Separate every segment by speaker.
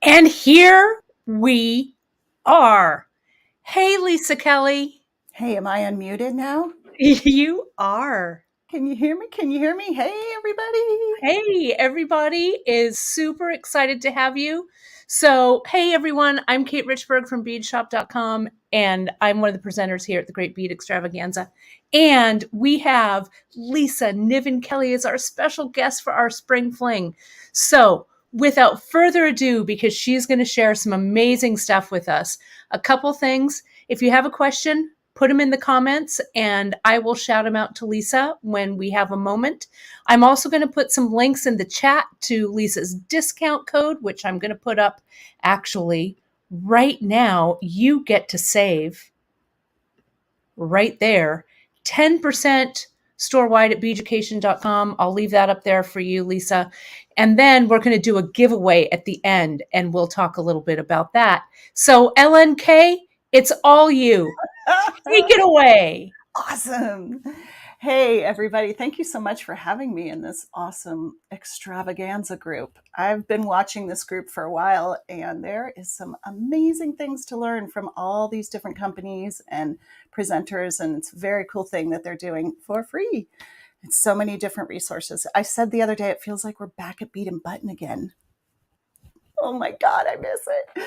Speaker 1: And here we are. Hey, Lisa Kelly.
Speaker 2: Hey, am I unmuted now?
Speaker 1: You are.
Speaker 2: Can you hear me? Can you hear me? Hey, everybody.
Speaker 1: Hey, everybody is super excited to have you. So, hey, everyone, I'm Kate Richburg from beadshop.com, and I'm one of the presenters here at the Great Bead Extravaganza. And we have Lisa Niven Kelly as our special guest for our Spring Fling. So, without further ado, because she's going to share some amazing stuff with us, a couple things. If you have a question, put them in the comments, and I will shout them out to Lisa when we have a moment. I'm also going to put some links in the chat to Lisa's discount code, which I'm going to put up actually right now. You get to save right there 10% store wide at beaducation.com. I'll leave that up there for you, Lisa. And then we're going to do a giveaway at the end, and we'll talk a little bit about that. So, LNK, it's all you. Take it away.
Speaker 2: Awesome. Hey, everybody. Thank you so much for having me in this awesome extravaganza group. I've been watching this group for a while, and there is some amazing things to learn from all these different companies and presenters. And it's a very cool thing that they're doing for free. It's so many different resources. I said the other day, it feels like we're back at Bead and Button again. Oh my God, I miss it.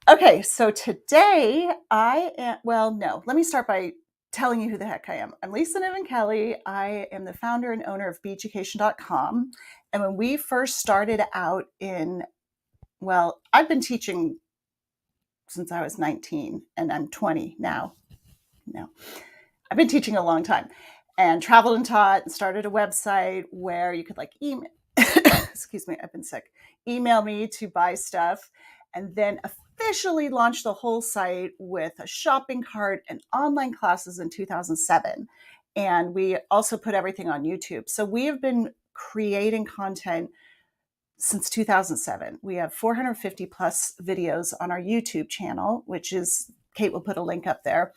Speaker 2: Okay, so today let me start by telling you who the heck I am. I'm Lisa Niven Kelly. I am the founder and owner of beadeducation.com. And when we first started out I've been teaching since I was 19 and I'm 20 now. No, I've been teaching a long time and traveled and taught and started a website where you could email, excuse me, I've been sick, email me to buy stuff, and then officially launched the whole site with a shopping cart and online classes in 2007. And we also put everything on YouTube. So we have been creating content since 2007. We have 450 plus videos on our YouTube channel, which is, Kate will put a link up there.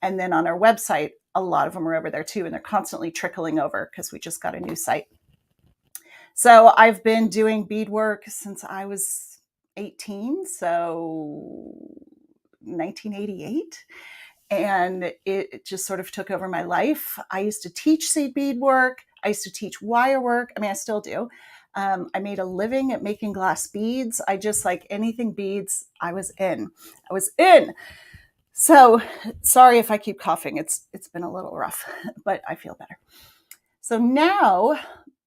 Speaker 2: And then on our website, a lot of them are over there too, and they're constantly trickling over because we just got a new site. So I've been doing beadwork since I was 18, so 1988. And it just sort of took over my life. I used to teach seed beadwork. I used to teach wire work. I mean, I still do. I made a living at making glass beads. I just anything beads, I was in. So sorry if I keep coughing. It's been a little rough, but I feel better. So now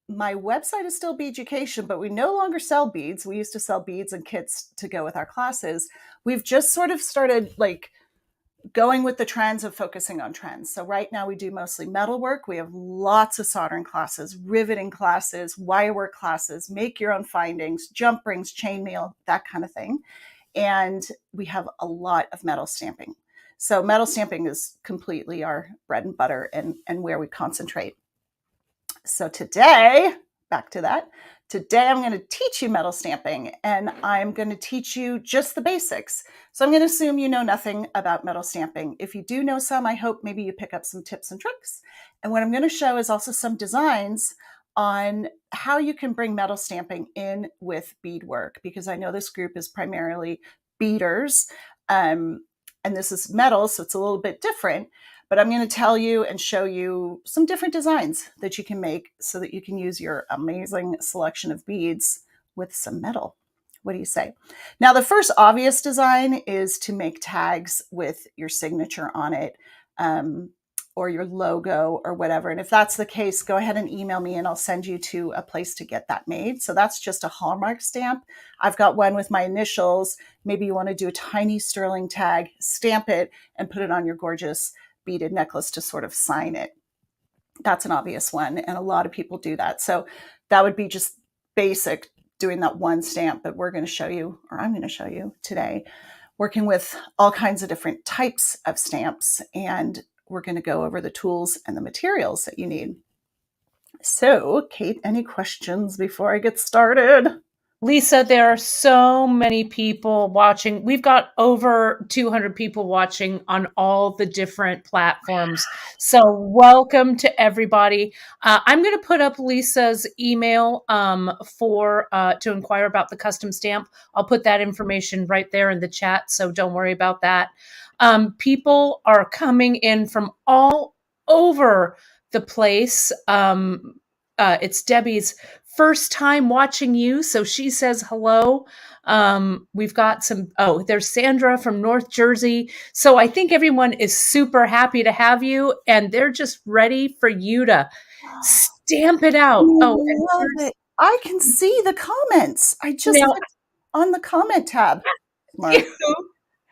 Speaker 2: my website is still Beaducation, but we no longer sell beads. We used to sell beads and kits to go with our classes. We've just sort of started going with the trends of focusing on trends. So right now we do mostly metal work. We have lots of soldering classes, riveting classes, wire work classes, make your own findings, jump rings, chainmail, that kind of thing. And we have a lot of metal stamping. So metal stamping is completely our bread and butter and where we concentrate. So today, back to that, today I'm going to teach you metal stamping, and I'm going to teach you just the basics. So I'm going to assume you know nothing about metal stamping. If you do know some, I hope maybe you pick up some tips and tricks. And what I'm going to show is also some designs on how you can bring metal stamping in with beadwork, because I know this group is primarily beaders, and this is metal, so it's a little bit different. But I'm going to tell you and show you some different designs that you can make so that you can use your amazing selection of beads with some metal. What do you say? Now, the first obvious design is to make tags with your signature on it, or your logo or whatever. And if that's the case, go ahead and email me and I'll send you to a place to get that made. So that's just a Hallmark stamp. I've got one with my initials. Maybe you want to do a tiny sterling tag, stamp it, and put it on your gorgeous beaded necklace to sort of sign it. That's an obvious one, and a lot of people do that. So that would be just basic, doing that one stamp. But we're going to show you, or I'm going to show you today, working with all kinds of different types of stamps, and we're going to go over the tools and the materials that you need. So, Kate, any questions before I get started?
Speaker 1: Lisa, there are so many people watching. We've got over 200 people watching on all the different platforms. So, welcome to everybody. I'm going to put up Lisa's email for to inquire about the custom stamp. I'll put that information right there in the chat. So, don't worry about that. People are coming in from all over the place. It's Debbie's first time watching you, so she says hello. We've got there's Sandra from North Jersey. So I think everyone is super happy to have you, and they're just ready for you to stamp it out. Oh, and
Speaker 2: Love it. I can see the comments. I just
Speaker 1: now,
Speaker 2: clicked on the comment tab. Smart.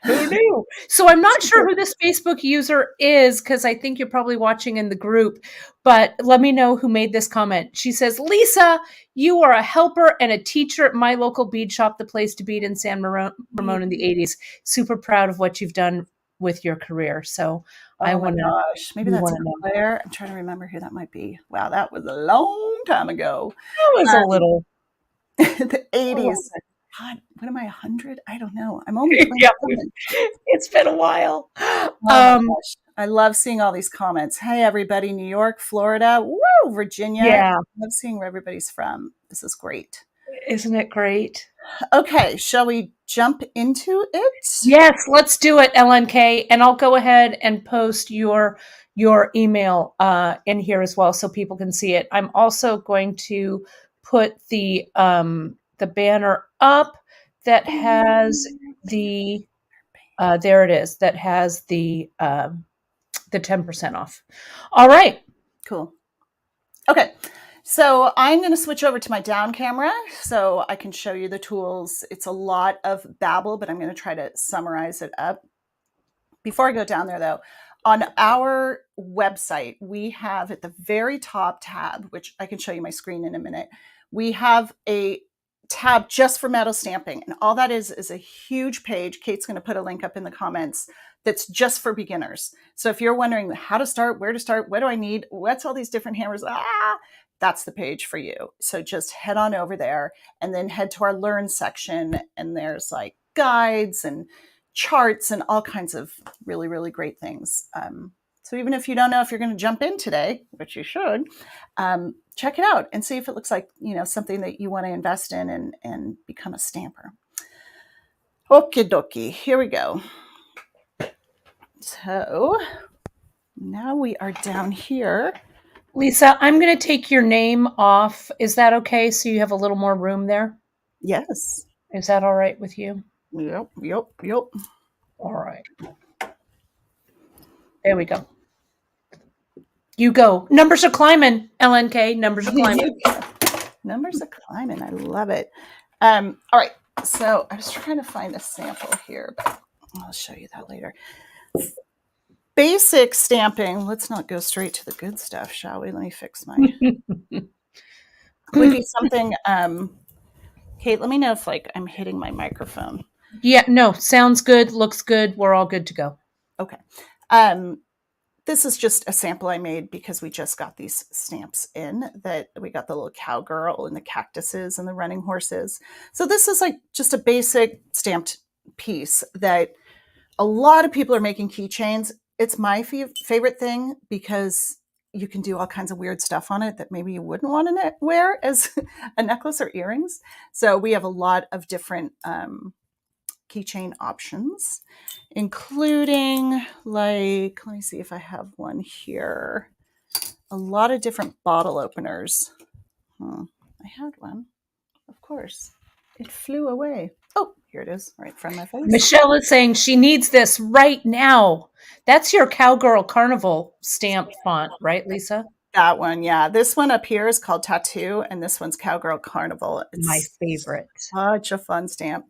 Speaker 1: who knew? So I'm not sure who this Facebook user is, because I think you're probably watching in the group, but let me know who made this comment. She says, Lisa, you are a helper and a teacher at my local bead shop, the place to bead in San Ramon in the 80s. Super proud of what you've done with your career. So I want to know.
Speaker 2: Gosh, maybe that's Claire. I'm trying to remember who that might be. Wow, that was a long time ago.
Speaker 1: That was a little.
Speaker 2: The 80s. God, what am I, 100? I don't know. I'm only 27.
Speaker 1: Yeah, it's been a while.
Speaker 2: I love seeing all these comments. Hey, everybody, New York, Florida, woo, Virginia.
Speaker 1: Yeah.
Speaker 2: I love seeing where everybody's from. This is great.
Speaker 1: Isn't it great?
Speaker 2: Okay, shall we jump into it?
Speaker 1: Yes, let's do it, LNK. And I'll go ahead and post your email in here as well so people can see it. I'm also going to put the banner up that has the there it is, that has the 10% off. All right.
Speaker 2: Cool. Okay. So I'm going to switch over to my down camera so I can show you the tools. It's a lot of babble, but I'm going to try to summarize it up. Before I go down there, though, on our website, we have at the very top tab, which I can show you my screen in a minute, we have a tab just for metal stamping. And all that is a huge page. Kate's going to put a link up in the comments that's just for beginners. So if you're wondering how to start, where to start, what do I need, what's all these different hammers, that's the page for you. So just head on over there and then head to our Learn section. And there's like guides and charts and all kinds of really, really great things. So even if you don't know if you're going to jump in today, which you should, check it out and see if it looks like, something that you want to invest in and become a stamper. Okie dokie, here we go. So now we are down here.
Speaker 1: Lisa, I'm going to take your name off. Is that okay? So you have a little more room there?
Speaker 2: Yes.
Speaker 1: Is that all right with you?
Speaker 2: Yep.
Speaker 1: All right. There we go. You go. Numbers are climbing, LNK. Numbers are climbing.
Speaker 2: Numbers are climbing. I love it. All right. So I was trying to find a sample here, but I'll show you that later. Basic stamping. Let's not go straight to the good stuff, shall we? Let me fix my. Would be something. Kate, let me know if I'm hitting my microphone.
Speaker 1: Yeah. No. Sounds good. Looks good. We're all good to go.
Speaker 2: Okay. This is just a sample I made because we just got these stamps in, that we got the little cowgirl and the cactuses and the running horses. So this is just a basic stamped piece that a lot of people are making keychains. It's my favorite thing because you can do all kinds of weird stuff on it that maybe you wouldn't want to wear as a necklace or earrings. So we have a lot of different keychain options, including let me see if I have one here. A lot of different bottle openers. I had one, of course. It flew away. Oh, here it is, right in front of my face.
Speaker 1: Michelle is saying she needs this right now. That's your Cowgirl Carnival stamp font, right, Lisa?
Speaker 2: That one, yeah. This one up here is called Tattoo, and this one's Cowgirl Carnival. It's
Speaker 1: my favorite.
Speaker 2: Such a fun stamp.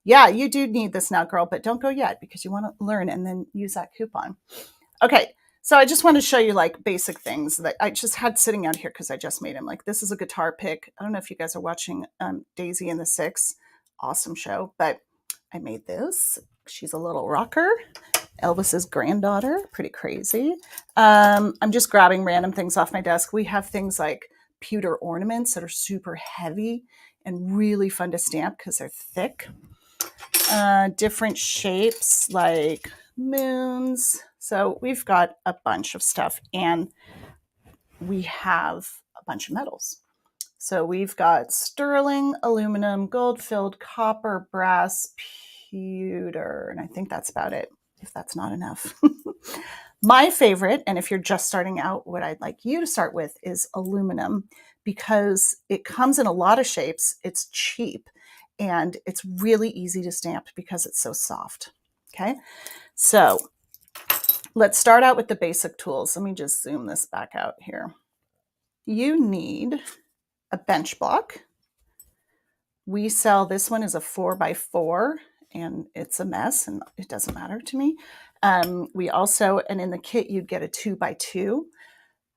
Speaker 2: Yeah, you do need this now, girl, but don't go yet because you want to learn and then use that coupon. Okay, so I just want to show you basic things that I just had sitting out here because I just made them. This is a guitar pick. I don't know if you guys are watching Daisy and the Six. Awesome show, but I made this. She's a little rocker. Elvis's granddaughter, pretty crazy. I'm just grabbing random things off my desk. We have things like pewter ornaments that are super heavy and really fun to stamp because they're thick. Different shapes like moons. So we've got a bunch of stuff, and we have a bunch of metals. So we've got sterling, aluminum, gold-filled, copper, brass, pewter, and I think that's about it, if that's not enough. My favorite, and if you're just starting out, what I'd like you to start with is aluminum, because it comes in a lot of shapes, it's cheap, and it's really easy to stamp because it's so soft. Okay, so let's start out with the basic tools. Let me just zoom this back out here. You need a bench block. We sell, this one is a 4x4, and it's a mess, and it doesn't matter to me. We also, and in the kit, you'd get a 2x2.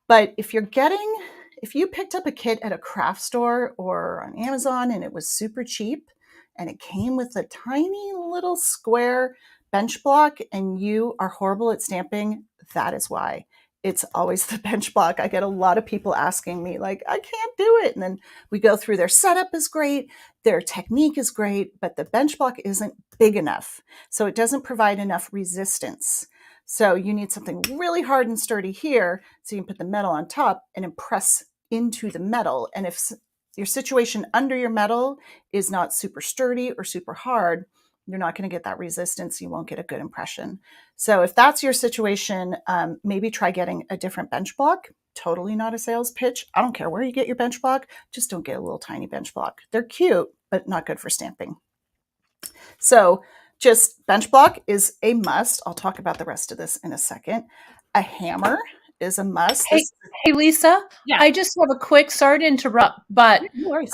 Speaker 2: But if you picked up a kit at a craft store or on Amazon and it was super cheap and it came with a tiny little square bench block and you are horrible at stamping, that is why. It's always the bench block. I get a lot of people asking me, like, I can't do it. And then we go through, their setup is great, their technique is great, but the bench block isn't big enough. So it doesn't provide enough resistance. So you need something really hard and sturdy here so you can put the metal on top and impress into the metal. And if your situation under your metal is not super sturdy or super hard, you're not going to get that resistance. You won't get a good impression. So if that's your situation, maybe try getting a different bench block. Totally not a sales pitch. I don't care where you get your bench block. Just don't get a little tiny bench block. They're cute, but not good for stamping. So just bench block is a must. I'll talk about the rest of this in a second. A hammer is a must.
Speaker 1: Hey, Lisa,
Speaker 2: Yeah.
Speaker 1: I just have a quick, sorry to interrupt, but
Speaker 2: No worries.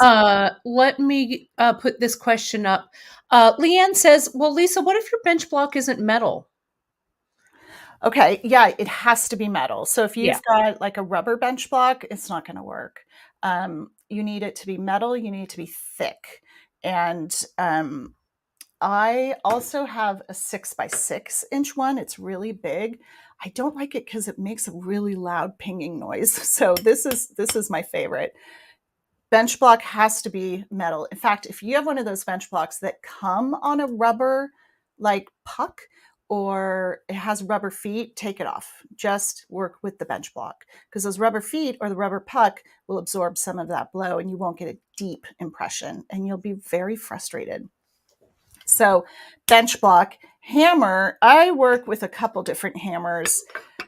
Speaker 1: let me put this question up. Leanne says, well, Lisa, what if your bench block isn't metal?
Speaker 2: Okay, yeah, it has to be metal. So if you've got like a rubber bench block, it's not going to work. You need it to be metal. You need it to be thick. And I also have a 6x6 inch one. It's really big. I don't like it because it makes a really loud pinging noise. So this is my favorite. Bench block has to be metal. In fact, if you have one of those bench blocks that come on a rubber like puck, or it has rubber feet, take it off. Just work with the bench block, because those rubber feet or the rubber puck will absorb some of that blow and you won't get a deep impression and you'll be very frustrated. So bench block. Hammer, I work with a couple different hammers.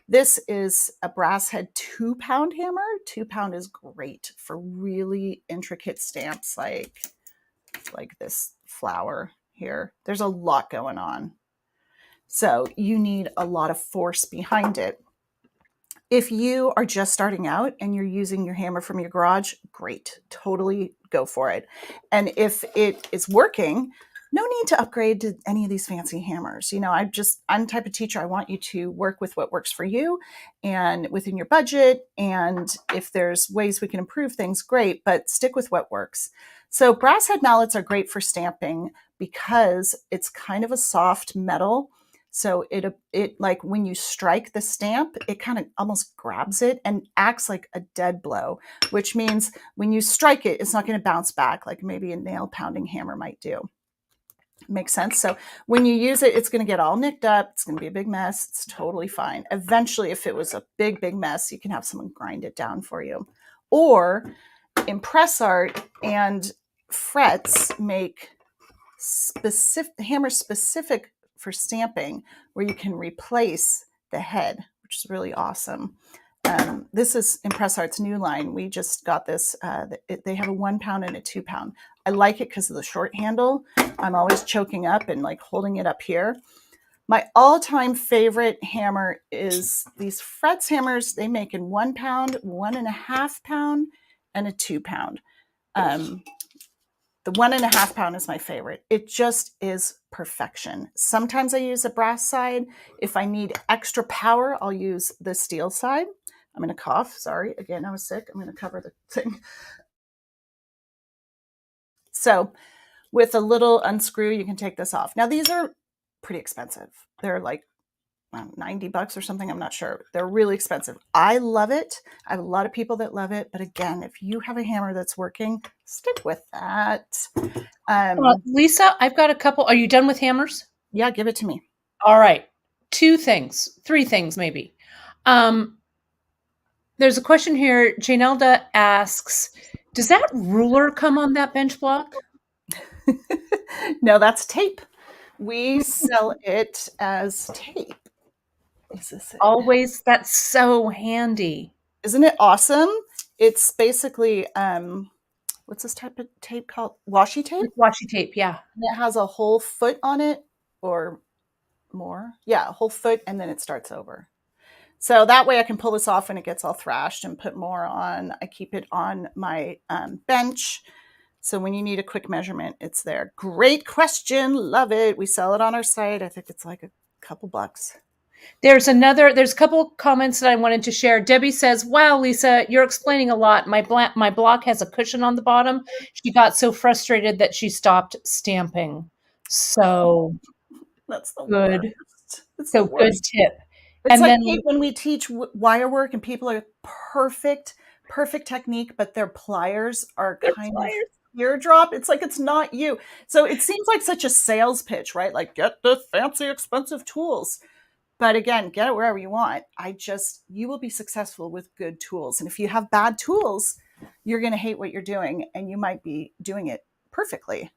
Speaker 2: This is a brass head 2-pound hammer. 2-pound is great for really intricate stamps like this flower here. There's a lot going on. So you need a lot of force behind it. If you are just starting out and you're using your hammer from your garage, great. Totally go for it. And if it is working, no need to upgrade to any of these fancy hammers. You know, I'm the type of teacher, I want you to work with what works for you and within your budget. And if there's ways we can improve things, great, but stick with what works. So brass head mallets are great for stamping because it's kind of a soft metal. So it like when you strike the stamp, it kind of almost grabs it and acts like a dead blow, which means when you strike it, it's not going to bounce back like maybe a nail pounding hammer might do. Makes sense? So when you use it, it's going to get all nicked up. It's going to be a big mess. It's totally fine. Eventually, if it was a big, big mess, you can have someone grind it down for you. Or Impress Art and Frets make hammers specific for stamping where you can replace the head, which is really awesome. This is Impress Art's new line. We just got this. They have a 1-pound and a 2-pound. I like it because of the short handle. I'm always choking up and like holding it up here. My all-time favorite hammer is these Frets hammers. They make in 1 pound, 1.5 pound, and a 2-pound. The 1.5 pound is my favorite. It just is perfection. Sometimes I use a brass side. If I need extra power, I'll use the steel side. I'm going to cough. Sorry. Again, I was sick. I'm going to cover the thing. So with a little unscrew, you can take this off. Now, these are pretty expensive. They're like $90 or something. I'm not sure. They're really expensive. I love it. I have a lot of people that love it. But again, if you have a hammer that's working, stick with that.
Speaker 1: Lisa, I've got a couple. Are you done with hammers?
Speaker 2: Yeah, give it to me.
Speaker 1: All right. 3 things maybe. There's a question here. Janelda asks, does that ruler come on that bench block?
Speaker 2: No, that's tape. We sell it as tape. Is this it?
Speaker 1: Always. That's so handy.
Speaker 2: Isn't it awesome? It's basically, what's this type of tape called? Washi tape?
Speaker 1: Washi tape, yeah.
Speaker 2: And it has a whole foot on it or more. Yeah, a whole foot, and then it starts over. So that way I can pull this off when it gets all thrashed and put more on. I keep it on my bench. So when you need a quick measurement, it's there. Great question. Love it. We sell it on our site. I think it's like a couple bucks.
Speaker 1: There's a couple comments that I wanted to share. Debbie says, wow, Lisa, you're explaining a lot. My block has a cushion on the bottom. She got so frustrated that she stopped stamping. So
Speaker 2: that's the
Speaker 1: good.
Speaker 2: Worst.
Speaker 1: So good tip.
Speaker 2: It's
Speaker 1: and
Speaker 2: like
Speaker 1: then
Speaker 2: when we teach wire work and people are perfect technique, but their pliers are kind of teardrop. It's like, it's not you. So it seems like such a sales pitch, right? Like, get the fancy, expensive tools. But again, get it wherever you want. You will be successful with good tools. And if you have bad tools, you're going to hate what you're doing, and you might be doing it perfectly.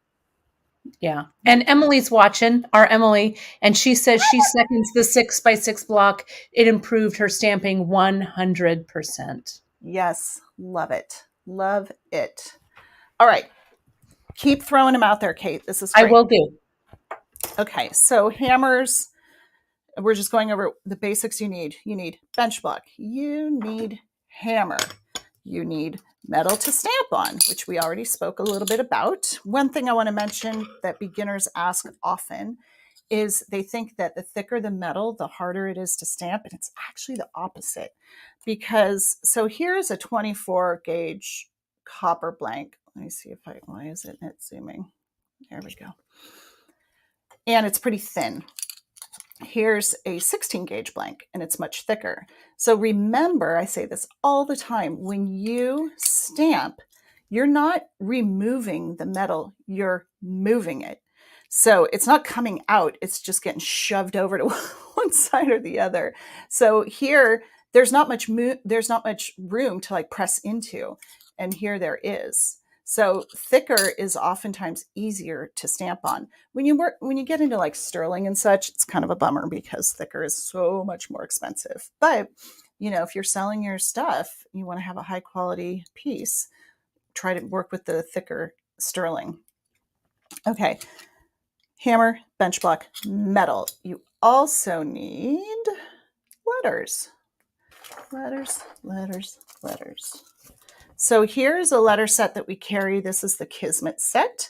Speaker 1: Yeah. And Emily's watching, our Emily, and she says she seconds the 6x6 block. It improved her stamping 100%.
Speaker 2: Yes. Love it. Love it. All right. Keep throwing them out there, Kate. This is great.
Speaker 1: I will do.
Speaker 2: Okay. So hammers, we're just going over the basics you need. You need bench block. You need hammer. You need metal to stamp on, which we already spoke a little bit about. One thing I want to mention that beginners ask often is they think that the thicker the metal, the harder it is to stamp. And it's actually the opposite. So here's a 24 gauge copper blank. Let me see why isn't it zooming? There we go. And it's pretty thin. Here's a 16 gauge blank, and it's much thicker. So remember, I say this all the time, when you stamp, you're not removing the metal, you're moving it. So it's not coming out, it's just getting shoved over to one side or the other. So here, there's not much room to like press into, and here there is. So thicker is oftentimes easier to stamp on. When you get into like sterling and such, it's kind of a bummer because thicker is so much more expensive. But if you're selling your stuff, you want to have a high quality piece, try to work with the thicker sterling. Okay. Hammer, bench block, metal. You also need letters. Letters. So here's a letter set that we carry. This is the Kismet set.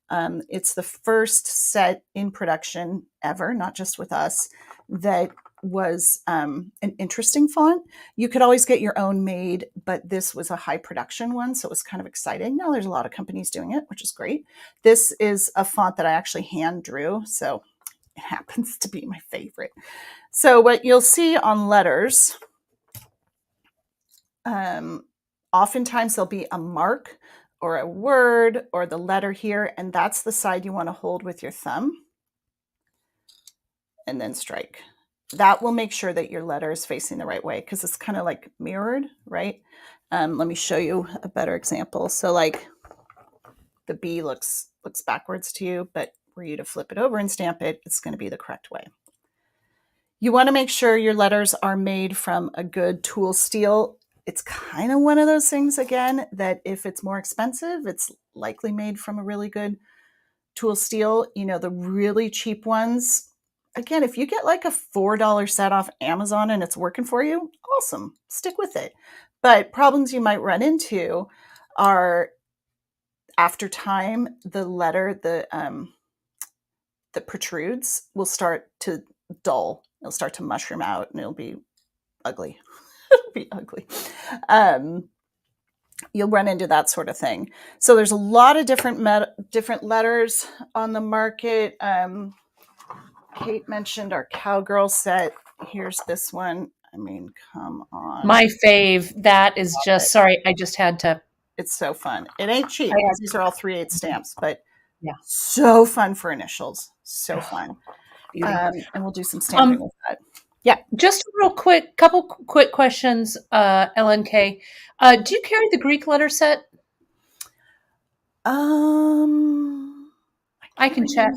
Speaker 2: It's the first set in production ever, not just with us, that was an interesting font. You could always get your own made, but this was a high production one, so it was kind of exciting. Now there's a lot of companies doing it, which is great. This is a font that I actually hand drew, so it happens to be my favorite. So what you'll see on letters, oftentimes there'll be a mark or a word or the letter here, and that's the side you want to hold with your thumb and then strike. That will make sure that your letter is facing the right way because it's kind of like mirrored, right? Let me show you a better example. So like the B looks backwards to you, but for you to flip it over and stamp it, it's going to be the correct way. You want to make sure your letters are made from a good tool steel. It's kind of one of those things, again, that if it's more expensive, it's likely made from a really good tool steel. The really cheap ones, again, if you get like a $4 set off Amazon and it's working for you, awesome, stick with it. But problems you might run into are after time, the letter that protrudes will start to dull. It'll start to mushroom out and it'll be ugly. It'll be ugly. You'll run into that sort of thing. So there's a lot of different letters on the market. Kate mentioned our Cowgirl set. here's this one. I mean, come on.
Speaker 1: My fave. That is just, sorry, I just had to.
Speaker 2: It's so fun. It ain't cheap because these are all 3/8 stamps, but
Speaker 1: Yeah.
Speaker 2: so fun for initials. So fun. And we'll do some stamping with that. Yeah.
Speaker 1: Just a real quick, couple quick questions, LNK. Do you carry the Greek letter set? I can check.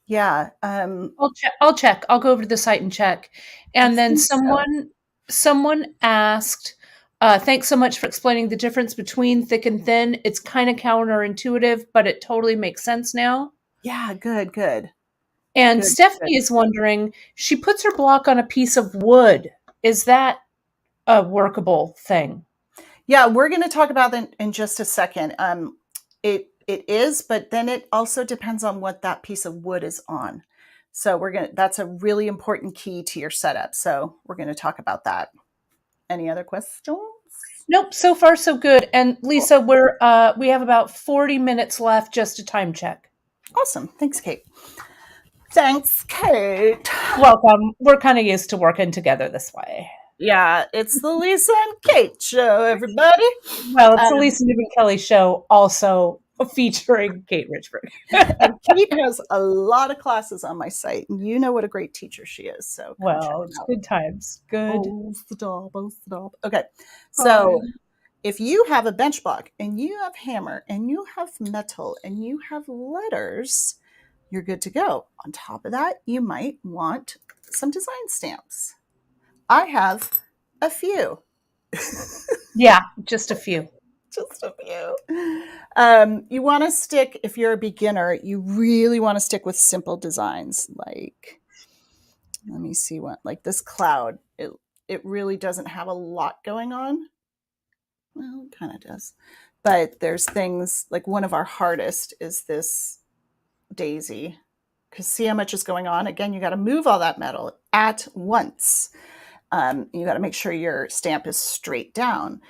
Speaker 2: Yeah.
Speaker 1: I'll check. I'll go over to the site and check. And then someone asked, thanks so much for explaining the difference between thick and thin. It's kind of counterintuitive, but it totally makes sense now.
Speaker 2: Yeah, good.
Speaker 1: And Stephanie is wondering, she puts her block on a piece of wood. Is that a workable thing?
Speaker 2: Yeah, we're going to talk about that in just a second. It is, but then it also depends on what that piece of wood is on. So that's a really important key to your setup. So we're going to talk about that. Any other questions?
Speaker 1: Nope. So far, so good. And Lisa, we have about 40 minutes left, just a time check.
Speaker 2: Awesome. Thanks, Kate. Thanks, Kate.
Speaker 1: Welcome. We're kind of used to working together this way.
Speaker 2: Yeah, it's the Lisa and Kate show, everybody.
Speaker 1: Well, it's the Lisa Niven Kelly show, also featuring Kate Richburg.
Speaker 2: And Kate has a lot of classes on my site, and you know what a great teacher she is. So,
Speaker 1: well, it's good times. Good.
Speaker 2: Oh, stop. Okay, so if you have a bench block, and you have hammer, and you have metal, and you have letters, you're good to go. On top of that, you might want some design stamps. I have a few.
Speaker 1: Yeah, just a few.
Speaker 2: Just a few. You want to stick, if you're a beginner, you really want to stick with simple designs. Like, let me see what, like this cloud. It really doesn't have a lot going on. Well, it kind of does. But there's things, like one of our hardest is this daisy. Because see how much is going on? Again, you got to move all that metal at once. You got to make sure your stamp is straight down.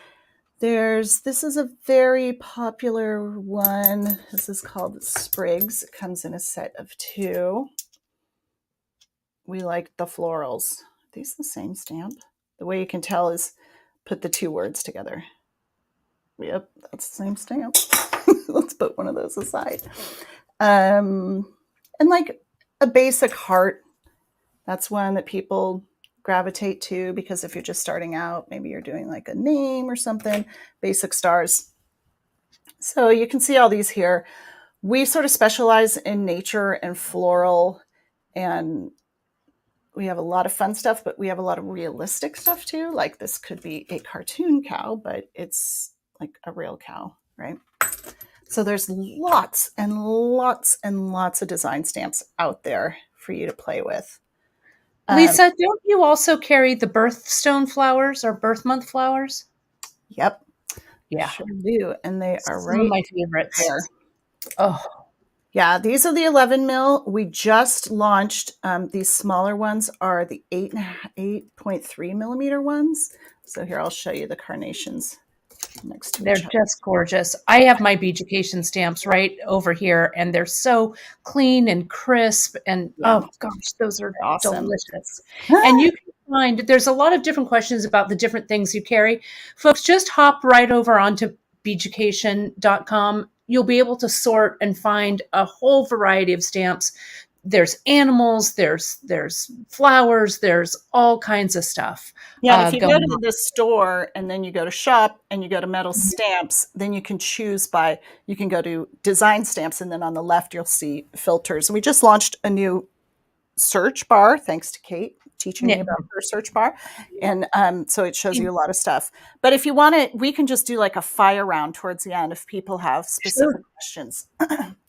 Speaker 2: This is a very popular one. This is called Sprigs. It comes in a set of 2. We like the florals. Are these the same stamp? The way you can tell is put the 2 words together. Yep, that's the same stamp. Let's put one of those aside. And like a basic heart, that's one that people gravitate to, because if you're just starting out, maybe you're doing like a name or something. Basic stars. So you can see all these here. We sort of specialize in nature and floral, and we have a lot of fun stuff, but we have a lot of realistic stuff too. Like this could be a cartoon cow, but it's like a real cow, right? So there's lots and lots and lots of design stamps out there for you to play with.
Speaker 1: Lisa, don't you also carry the birthstone flowers or birth month flowers?
Speaker 2: Yep.
Speaker 1: Yeah.
Speaker 2: Sure do. And they are
Speaker 1: Some of my favorites.
Speaker 2: there.
Speaker 1: Oh.
Speaker 2: Yeah, these are the 11 mil. We just launched these smaller ones are the 8.3 millimeter ones. So here, I'll show you the carnations next to
Speaker 1: They're
Speaker 2: each other.
Speaker 1: just gorgeous. I have my Beaducation stamps right over here, and they're so clean and crisp. And oh gosh, those are
Speaker 2: awesome.
Speaker 1: Delicious. And you can find, there's a lot of different questions about the different things you carry. Folks, just hop right over onto beaducation.com. You'll be able to sort and find a whole variety of stamps. There's animals, there's flowers, there's all kinds of stuff.
Speaker 2: Yeah, if you go to the store and then you go to shop and you go to metal stamps, then you can choose you can go to design stamps, and then on the left you'll see filters. And we just launched a new search bar, thanks to Kate teaching me about her search bar. And so it shows you a lot of stuff. But if you want it, we can just do like a fire round towards the end if people have specific questions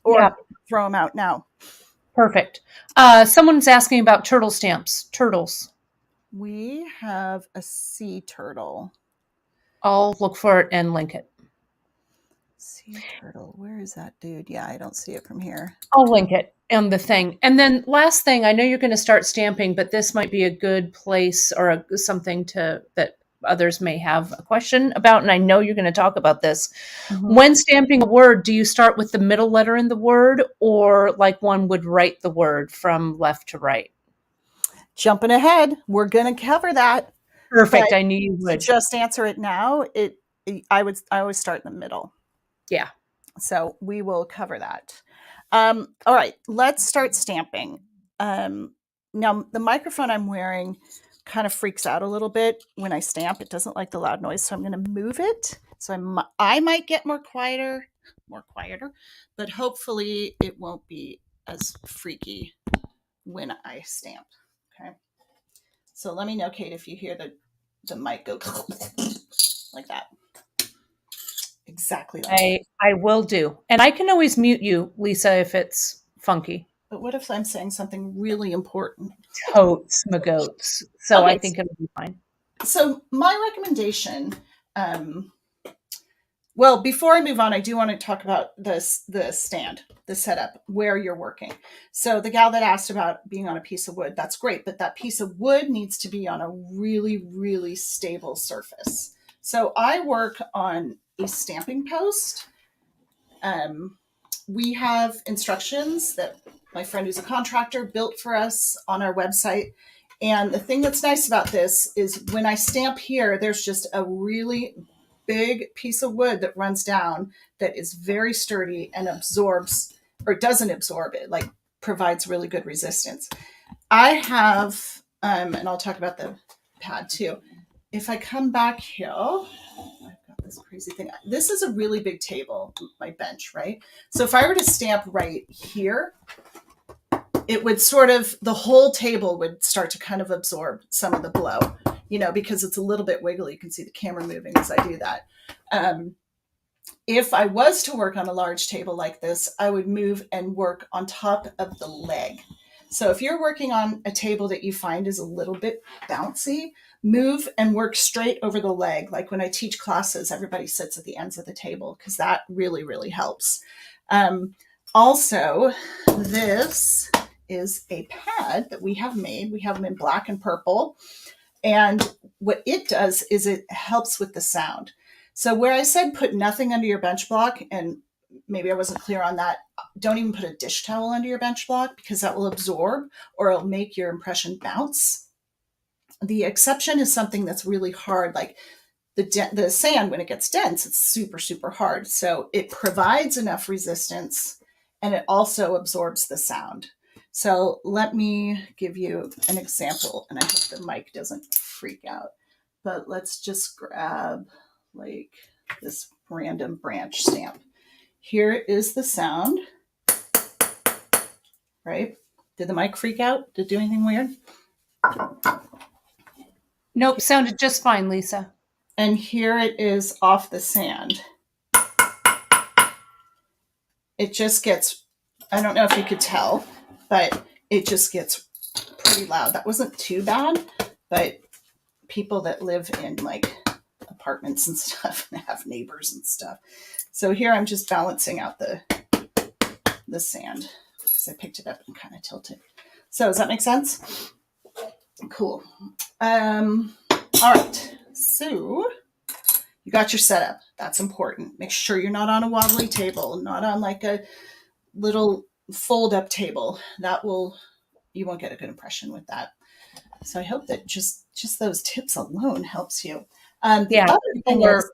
Speaker 2: or throw them out now.
Speaker 1: Perfect. Someone's asking about turtle stamps. Turtles.
Speaker 2: We have a sea turtle.
Speaker 1: I'll look for it and link it.
Speaker 2: Sea turtle. Where is that dude? Yeah, I don't see it from here.
Speaker 1: I'll link it on the thing. And then last thing, I know you're going to start stamping, but this might be a good place or something that others may have a question about. And I know you're going to talk about this. Mm-hmm. When stamping a word, do you start with the middle letter in the word, or like one would write the word from left to right?
Speaker 2: jumping ahead, we're going to cover that.
Speaker 1: Perfect.
Speaker 2: But
Speaker 1: I knew you
Speaker 2: to
Speaker 1: would.
Speaker 2: just answer it now, I always start in the middle.
Speaker 1: Yeah.
Speaker 2: So we will cover that. All right, let's start stamping. Now, the microphone I'm wearing kind of freaks out a little bit when I stamp. It doesn't like the loud noise, so I'm going to move it. So I might get more quieter, but hopefully it won't be as freaky when I stamp. Okay. So let me know, Kate, if you hear the mic go like that. Exactly like that.
Speaker 1: I will do. And I can always mute you, Lisa, if it's funky.
Speaker 2: But what if I'm saying something really important?
Speaker 1: Totes, magoats. So I
Speaker 2: Okay,
Speaker 1: think it'll be fine.
Speaker 2: so my recommendation, well, before I move on, I do want to talk about the stand, the setup, where you're working. So the gal that asked about being on a piece of wood, that's great, but that piece of wood needs to be on a really, really stable surface. So I work on a stamping post. We have instructions that my friend who's a contractor built for us on our website. And the thing that's nice about this is when I stamp here, there's just a really big piece of wood that runs down that is very sturdy and absorbs, or doesn't absorb it, like provides really good resistance. I have, and I'll talk about the pad too. If I come back here, I've got this crazy thing. This is a really big table, my bench, right? So if I were to stamp right here, it would sort of, the whole table would start to kind of absorb some of the blow, because it's a little bit wiggly. You can see the camera moving as I do that. If I was to work on a large table like this, I would move and work on top of the leg. So if you're working on a table that you find is a little bit bouncy, move and work straight over the leg. Like when I teach classes, everybody sits at the ends of the table because that really, really helps. Also, this is a pad that we have made. We have them in black and purple. And what it does is it helps with the sound. So where I said put nothing under your bench block, and maybe I wasn't clear on that, don't even put a dish towel under your bench block because that will absorb or it'll make your impression bounce. The exception is something that's really hard, like the sand. When it gets dense, it's super, super hard. So it provides enough resistance and it also absorbs the sound. So let me give you an example, and I hope the mic doesn't freak out, but let's just grab like this random branch stamp. Here is the sound, right? Did the mic freak out? Did it do anything weird?
Speaker 1: Nope, sounded just fine, Lisa.
Speaker 2: And here it is off the sand. It just gets, I don't know if you could tell, but it just gets pretty loud. That wasn't too bad, but people that live in like apartments and stuff and have neighbors and stuff. So here I'm just balancing out the sand because I picked it up and kind of tilted. So does that make sense? Cool. All right. So you got your setup. That's important. Make sure you're not on a wobbly table, not on like a little fold up table. You won't get a good impression with that. So I hope that just those tips alone helps you. The other thing is,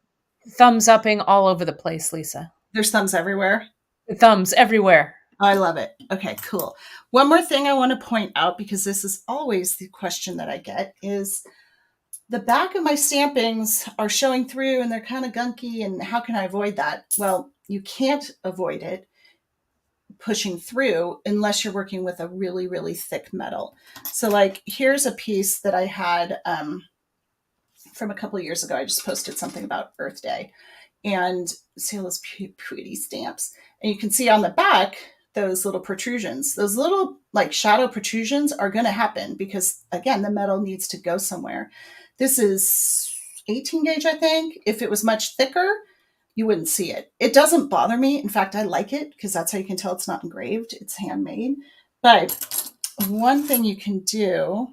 Speaker 1: thumbs upping all over the place, Lisa.
Speaker 2: There's thumbs everywhere.
Speaker 1: Thumbs everywhere.
Speaker 2: I love it. Okay, cool. One more thing I want to point out, because this is always the question that I get, is the back of my stampings are showing through and they're kind of gunky, and how can I avoid that? Well, you can't avoid it pushing through unless you're working with a really, really thick metal. So like here's a piece that I had from a couple of years ago. I just posted something about Earth Day and see all those pretty stamps. And you can see on the back, those little protrusions, those little like shadow protrusions are going to happen because again, the metal needs to go somewhere. This is 18 gauge, I think. If it was much thicker, you wouldn't see it. It doesn't bother me. In fact, I like it because that's how you can tell it's not engraved. It's handmade. But one thing you can do,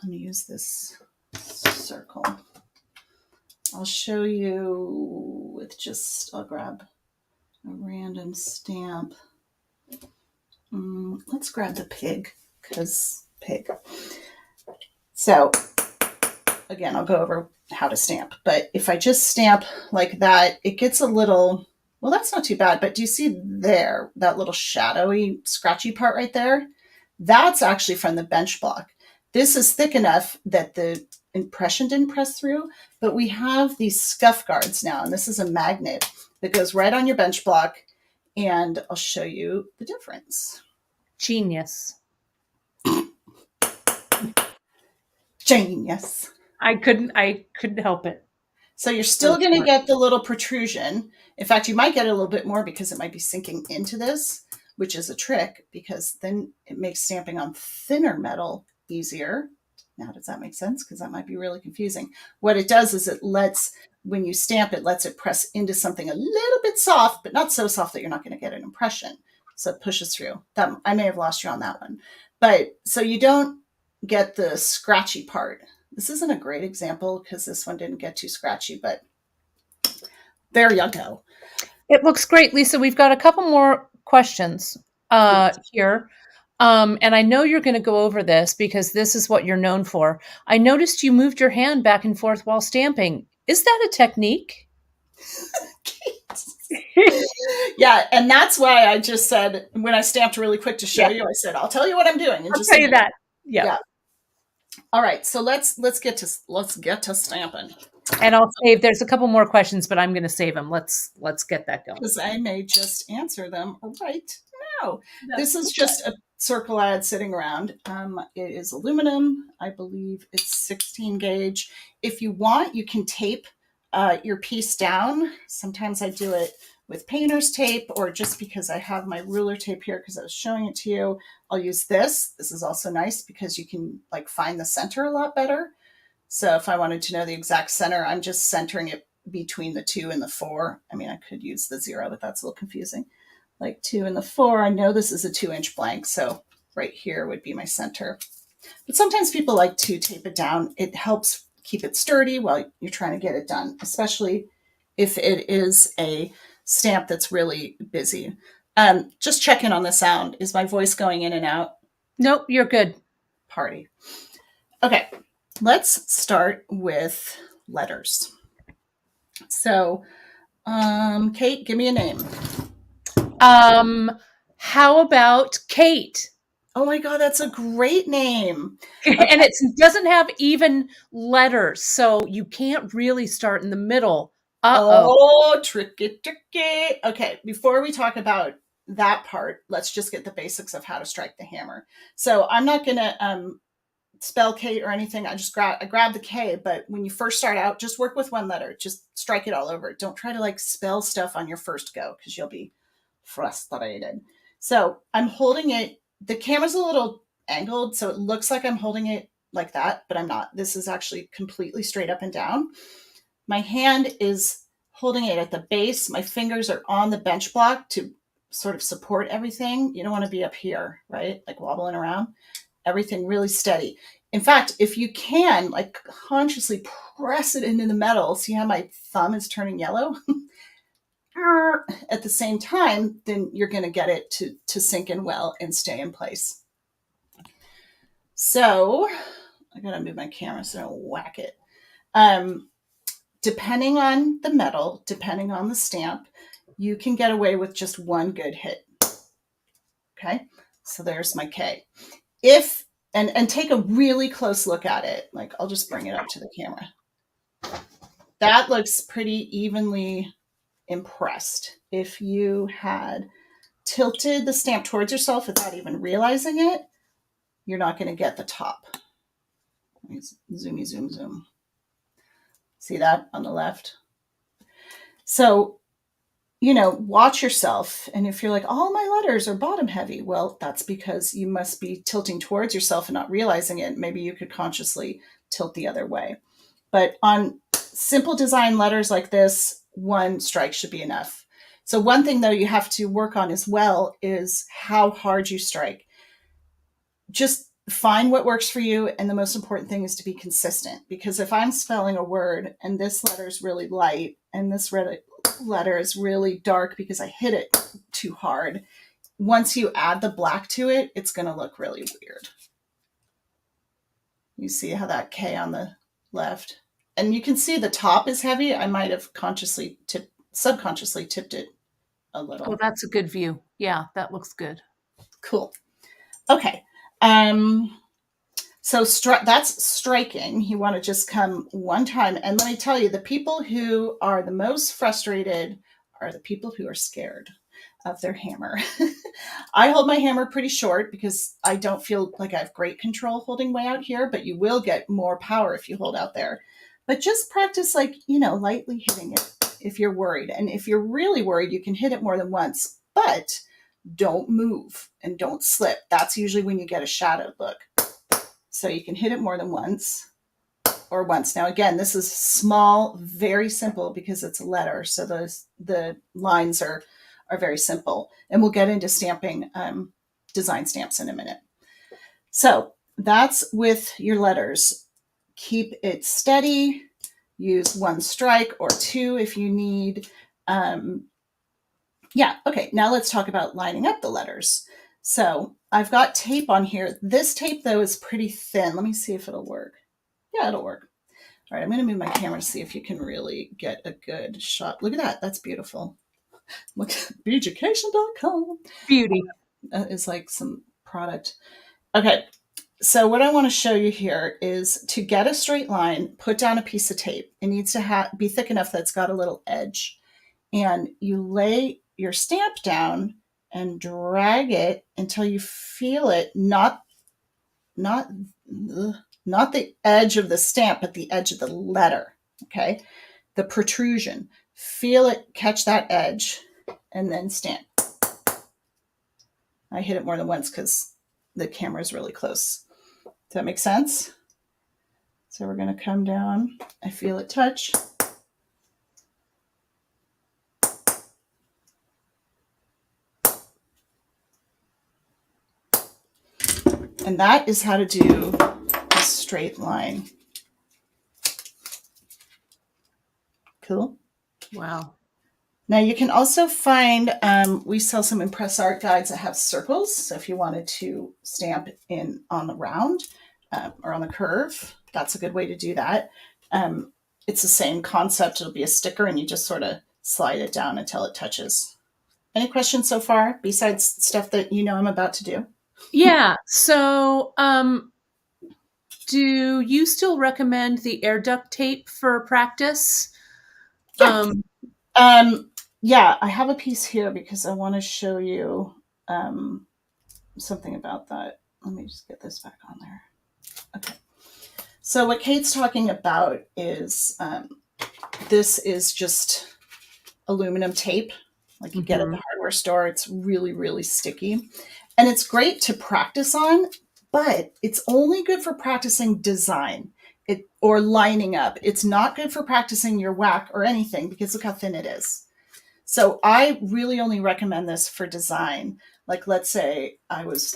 Speaker 2: let me use this circle. I'll show you with I'll grab a random stamp. Let's grab the pig because pig. So again, I'll go over how to stamp. But if I just stamp like that, it gets a little, well, that's not too bad. But do you see there, that little shadowy, scratchy part right there? That's actually from the bench block. This is thick enough that the impression didn't press through, but we have these scuff guards now, and this is a magnet that goes right on your bench block, and I'll show you the difference.
Speaker 1: Genius.
Speaker 2: Genius.
Speaker 1: I couldn't help it.
Speaker 2: So you're still going to get the little protrusion. In fact, you might get it a little bit more because it might be sinking into this, which is a trick because then it makes stamping on thinner metal easier. Now, does that make sense? Because that might be really confusing. What it does is it lets, when you stamp it, lets it press into something a little bit soft, but not so soft that you're not going to get an impression. So it pushes through. That, I may have lost you on that one. But so you don't get the scratchy part. This isn't a great example because this one didn't get too scratchy, but there you go.
Speaker 1: It looks great, Lisa. We've got a couple more questions here. And I know you're going to go over this because this is what you're known for. I noticed you moved your hand back and forth while stamping. Is that a technique?
Speaker 2: Yeah, and that's why I just said, when I stamped really quick to show you, I said, I'll tell you what I'm doing. And
Speaker 1: I'll tell you that. Yeah.
Speaker 2: All right, so let's get to stamping.
Speaker 1: And I'll save. There's a couple more questions, but I'm going to save them. Let's get that going.
Speaker 2: Because I may just answer them right now. This is just a circle I had sitting around. It is aluminum. I believe it's 16 gauge. If you want, you can tape your piece down. Sometimes I do it with painter's tape, or just because I have my ruler tape here because I was showing it to you, I'll use this. This is also nice because you can like find the center a lot better. So if I wanted to know the exact center, I'm just centering it between the 2 and the 4. I mean, I could use the 0, but that's a little confusing. Like 2 and the 4, I know this is a 2-inch blank, so right here would be my center. But sometimes people like to tape it down. It helps keep it sturdy while you're trying to get it done, especially if it is a stamp that's really busy. Just check in on the sound. Is my voice going in and out?
Speaker 1: Nope, you're good.
Speaker 2: Party. Okay, let's start with letters. So, Kate, give me a name.
Speaker 1: How about Kate?
Speaker 2: Oh my God, that's a great name.
Speaker 1: Okay. And it doesn't have even letters, so you can't really start in the middle.
Speaker 2: Oh, tricky. Okay, before we talk about that part, let's just get the basics of how to strike the hammer. So I'm not going to spell Kate or anything. I grab the K, but when you first start out, just work with one letter. Just strike it all over. Don't try to like spell stuff on your first go because you'll be frustrated. So I'm holding it. The camera's a little angled, so it looks like I'm holding it like that, but I'm not. This is actually completely straight up and down. My hand is holding it at the base. My fingers are on the bench block to sort of support everything. You don't want to be up here, right? Like wobbling around. Everything really steady. In fact, if you can, like consciously press it into the metal, see how my thumb is turning yellow? At the same time, then you're going to get it to sink in well and stay in place. So I got to move my camera so I don't whack it. Depending on the metal, depending on the stamp, you can get away with just one good hit. Okay, so there's my K. If and take a really close look at it. Like I'll just bring it up to the camera. That looks pretty evenly impressed. If you had tilted the stamp towards yourself without even realizing it, you're not going to get the top. Let me zoom. See that on the left? So, watch yourself. And if you're like, all my letters are bottom heavy, well, that's because you must be tilting towards yourself and not realizing it. Maybe you could consciously tilt the other way. But on simple design letters like this, one strike should be enough. So one thing, though, you have to work on as well is how hard you strike. Just find what works for you. And the most important thing is to be consistent. Because if I'm spelling a word and this letter is really light and this letter is really dark because I hit it too hard, once you add the black to it, it's going to look really weird. You see how that K on the left, and you can see the top is heavy. I might have subconsciously tipped it a little.
Speaker 1: Oh, that's a good view. Yeah, that looks good.
Speaker 2: Cool. Okay. So that's striking. You want to just come one time. And let me tell you, the people who are the most frustrated are the people who are scared of their hammer. I hold my hammer pretty short because I don't feel like I have great control holding way out here, but you will get more power if you hold out there. But just practice lightly hitting it if you're worried. And if you're really worried, you can hit it more than once, but don't move and don't slip. That's usually when you get a shadowed look. So you can hit it more than once or once. Now, again, this is small, very simple because it's a letter. So the lines are very simple. And we'll get into stamping design stamps in a minute. So that's with your letters. Keep it steady. Use one strike or two if you need. Yeah, okay, now let's talk about lining up the letters. So I've got tape on here. This tape, though, is pretty thin. Let me see if it'll work. Yeah, it'll work. All right, I'm going to move my camera to see if you can really get a good shot. Look at that. That's beautiful. Look at beadeducation.com.
Speaker 1: Beauty.
Speaker 2: It's like some product. Okay, so what I want to show you here is to get a straight line, put down a piece of tape. It needs to be thick enough that it's got a little edge. And you lay your stamp down and drag it until you feel it, not the edge of the stamp, but the edge of the letter, okay? The protrusion. Feel it, catch that edge, and then stamp. I hit it more than once because the camera is really close. Does that make sense? So we're going to come down. I feel it touch. And that is how to do a straight line. Cool.
Speaker 1: Wow.
Speaker 2: Now you can also find, we sell some Impress Art guides that have circles. So if you wanted to stamp in on the round or on the curve, that's a good way to do that. It's the same concept. It'll be a sticker and you just sort of slide it down until it touches. Any questions so far besides stuff that you know I'm about to do?
Speaker 1: Yeah. So, do you still recommend the air duct tape for practice?
Speaker 2: Yeah. Yeah, I have a piece here because I want to show you something about that. Let me just get this back on there. Okay. So what Kate's talking about is this is just aluminum tape, like you get at the hardware store. It's really, really sticky. And it's great to practice on, but it's only good for practicing design or lining up. It's not good for practicing your whack or anything because look how thin it is. So I really only recommend this for design. Like let's say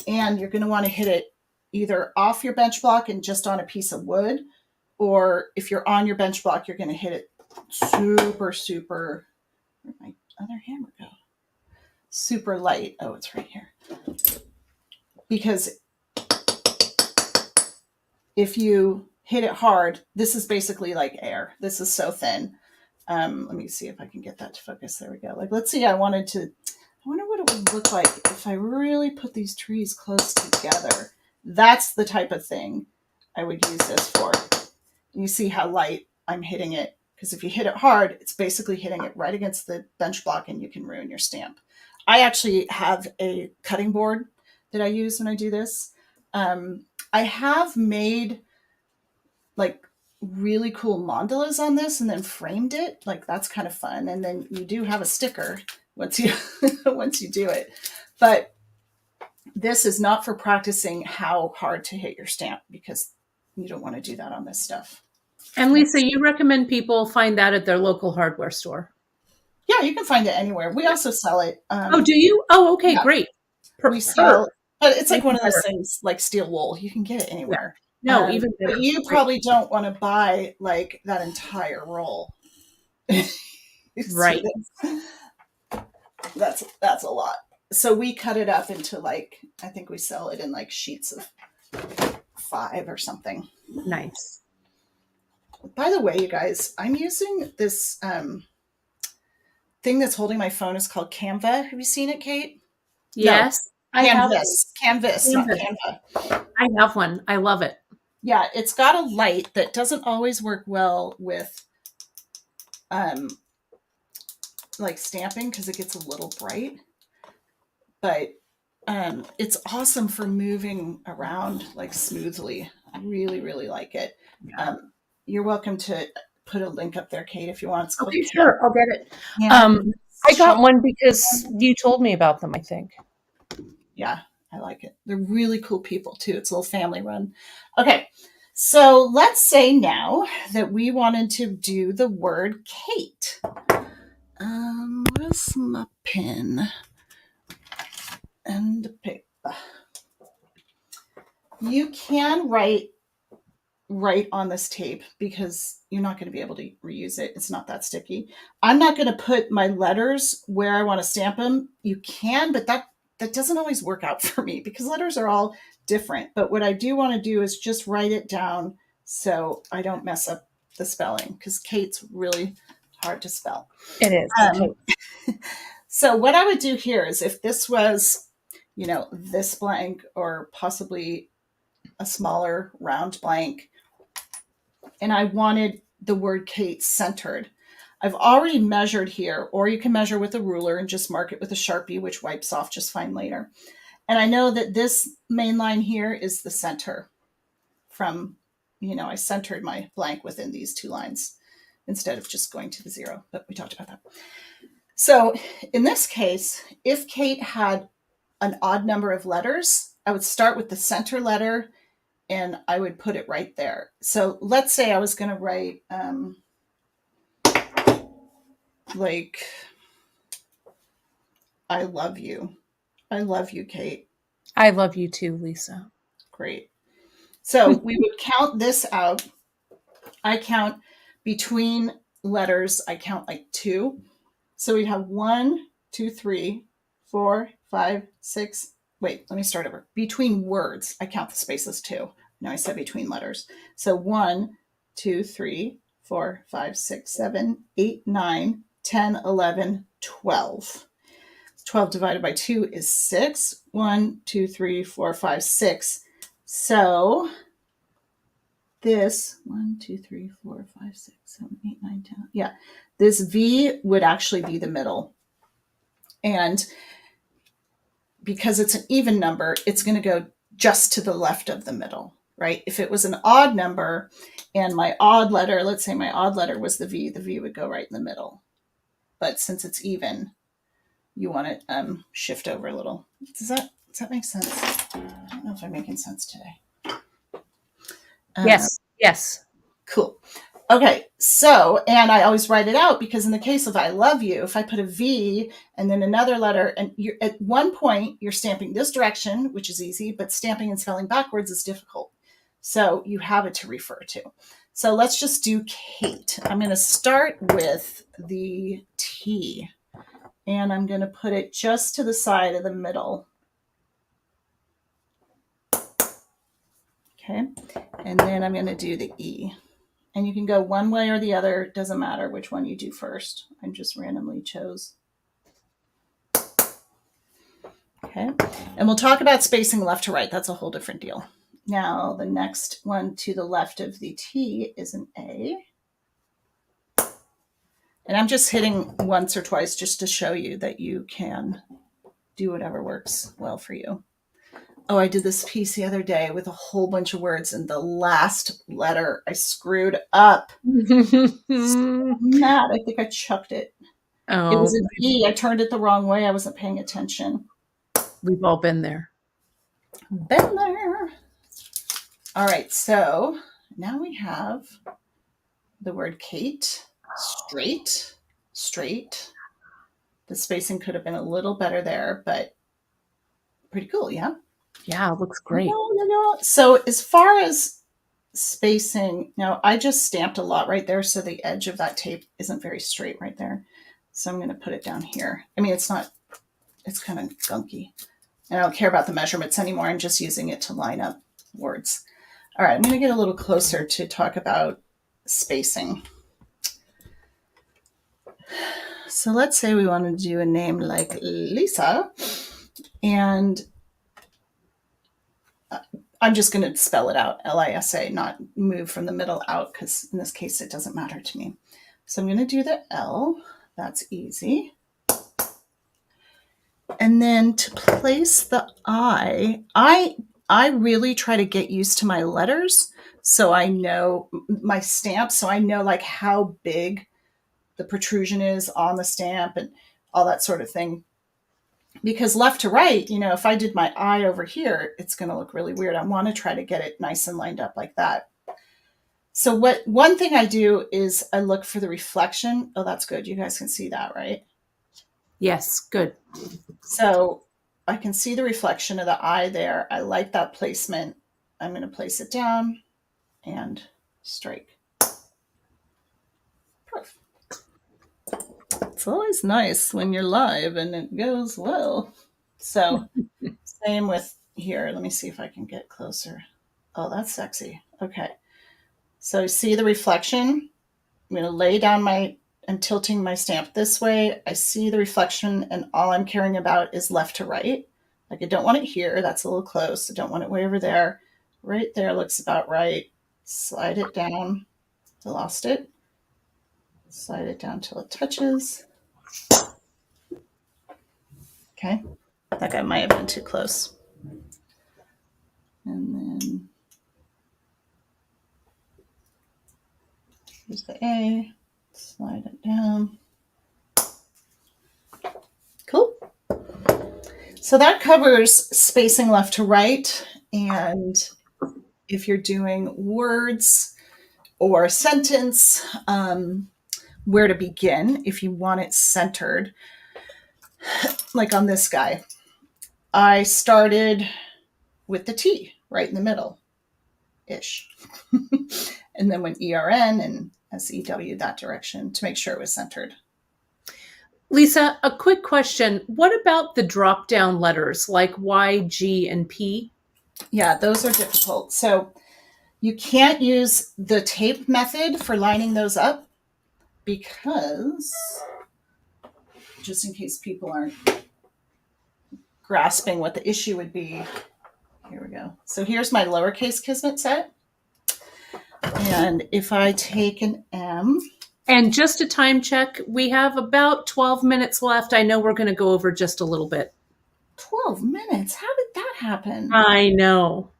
Speaker 2: and you're going to want to hit it either off your bench block and just on a piece of wood, or if you're on your bench block, you're going to hit it super, super, where'd my other hammer go? Super light. Oh, it's right here. Because if you hit it hard, this is basically like air. This is so thin. Let me see if I can get that to focus. There we go. Like, let's see, I wonder what it would look like if I really put these trees close together. That's the type of thing I would use this for. You see how light I'm hitting it. Because if you hit it hard, it's basically hitting it right against the bench block and you can ruin your stamp. I actually have a cutting board that I use when I do this. I have made like really cool mandalas on this and then framed it. Like that's kind of fun. And then you do have a sticker once you once you do it. But this is not for practicing how hard to hit your stamp because you don't want to do that on this stuff.
Speaker 1: And Lisa, you recommend people find that at their local hardware store?
Speaker 2: Yeah, you can find it anywhere. We also sell it.
Speaker 1: Oh, do you? Oh, okay, yeah. Great.
Speaker 2: We sell, but it's like one of those things like steel wool. You can get it anywhere.
Speaker 1: Yeah. No, even better.
Speaker 2: But you probably don't want to buy like that entire roll.
Speaker 1: Right.
Speaker 2: That's a lot. So we cut it up into like, I think we sell it in like sheets of 5 or something.
Speaker 1: Nice.
Speaker 2: By the way, you guys, I'm using this thing that's holding my phone. Is called Canva. Have you seen it, Kate?
Speaker 1: Yes,
Speaker 2: No,
Speaker 1: I have
Speaker 2: Canvas, not
Speaker 1: Canvas.
Speaker 2: Canva.
Speaker 1: I have one. I love it.
Speaker 2: Yeah, it's got a light that doesn't always work well with like stamping because it gets a little bright. But it's awesome for moving around like smoothly. I really, really like it. You're welcome to put a link up there, Kate, if you want. It's called
Speaker 1: Okay, sure. I'll get it. I got one because you told me about them, I think.
Speaker 2: Yeah, I like it. They're really cool people too. It's a little family run. Okay, so let's say now that we wanted to do the word Kate. Where's my pen and the paper? You can write on this tape because you're not going to be able to reuse it. It's not that sticky. I'm not going to put my letters where I want to stamp them. You can, but that doesn't always work out for me because letters are all different. But what I do want to do is just write it down so I don't mess up the spelling because Kate's really hard to spell.
Speaker 1: It is.
Speaker 2: So what I would do here is if this was, this blank or possibly a smaller round blank, and I wanted the word Kate centered. I've already measured here, or you can measure with a ruler and just mark it with a Sharpie, which wipes off just fine later. And I know that this main line here is the center from, I centered my blank within these 2 lines instead of just going to the 0, but we talked about that. So in this case, if Kate had an odd number of letters, I would start with the center letter and I would put it right there. So let's say I was going to write like, I love you. I love you, Kate.
Speaker 1: I love you too, Lisa.
Speaker 2: Great. So we would count this out. I count between letters, I count like 2. So we'd have 1, 2, 3, 4, 5, 6. Wait, let me start over. Between words, I count the spaces too. No, I said between letters. So 1, 2, 3, 4, 5, 6, 7, 8, 9, 10, 11, 12. 12 divided by 2 is 6. 1, 2, 3, 4, 5, 6. So this 1, 2, 3, 4, 5, 6, 7, 8, 9, 10. Yeah, this V would actually be the middle. And because it's an even number, it's going to go just to the left of the middle, right? If it was an odd number and my odd letter, let's say my odd letter was the V would go right in the middle. But since it's even, you want to shift over a little. Does that make sense? I don't know if I'm making sense today.
Speaker 1: Yes.
Speaker 2: Cool. Okay, so, and I always write it out because in the case of I love you, if I put a V and then another letter, and you're at one point you're stamping this direction, which is easy, but stamping and spelling backwards is difficult. So you have it to refer to. So let's just do Kate. I'm going to start with the T, and I'm going to put it just to the side of the middle. Okay, and then I'm going to do the E. And you can go one way or the other. It doesn't matter which one you do first. I just randomly chose. Okay. And we'll talk about spacing left to right. That's a whole different deal. Now, the next one to the left of the T is an A. And I'm just hitting once or twice just to show you that you can do whatever works well for you. Oh, I did this piece the other day with a whole bunch of words, and the last letter I screwed up. So mad. I think I chucked it.
Speaker 1: Oh,
Speaker 2: it was an E. I turned it the wrong way. I wasn't paying attention.
Speaker 1: We've all been there.
Speaker 2: Been there. All right, so now we have the word Kate. Straight. The spacing could have been a little better there, but pretty cool, yeah?
Speaker 1: Yeah, it looks great.
Speaker 2: So as far as spacing, now I just stamped a lot right there, so the edge of that tape isn't very straight right there. So I'm going to put it down here. I mean, it's kind of gunky. And I don't care about the measurements anymore. I'm just using it to line up words. All right, I'm going to get a little closer to talk about spacing. So let's say we want to do a name like Lisa, and I'm just going to spell it out, Lisa, not move from the middle out, because in this case it doesn't matter to me. So I'm going to do the L. That's easy. And then to place the I really try to get used to my letters, so I know my stamp, so I know like how big the protrusion is on the stamp and all that sort of thing. Because left to right, if I did my I over here, it's going to look really weird. I want to try to get it nice and lined up like that. So one thing I do is I look for the reflection. Oh, that's good. You guys can see that, right?
Speaker 1: Yes, good.
Speaker 2: So I can see the reflection of the eye there. I like that placement. I'm going to place it down and strike. Perfect. It's always nice when you're live and it goes well. So same with here. Let me see if I can get closer. Oh, that's sexy. Okay. So see the reflection? I'm going to lay down I'm tilting my stamp this way. I see the reflection and all I'm caring about is left to right. Like I don't want it here. That's a little close. I don't want it way over there. Right there looks about right. Slide it down. I lost it. Slide it down till it touches. Okay. That guy might have been too close. And then here's the A. Slide it down. Cool. So that covers spacing left to right. And if you're doing words or a sentence, where to begin if you want it centered. Like on this guy, I started with the T right in the middle ish. And then went ERN and SEW that direction to make sure it was centered.
Speaker 1: Lisa, a quick question. What about the drop down letters like Y, G, and P?
Speaker 2: Yeah, those are difficult. So you can't use the tape method for lining those up because, just in case people aren't grasping what the issue would be, here we go. So here's my lowercase Kismet set. And if I take an M.
Speaker 1: And just a time check, we have about 12 minutes left. I know we're going to go over just a little bit.
Speaker 2: 12 minutes? How did that happen?
Speaker 1: I know.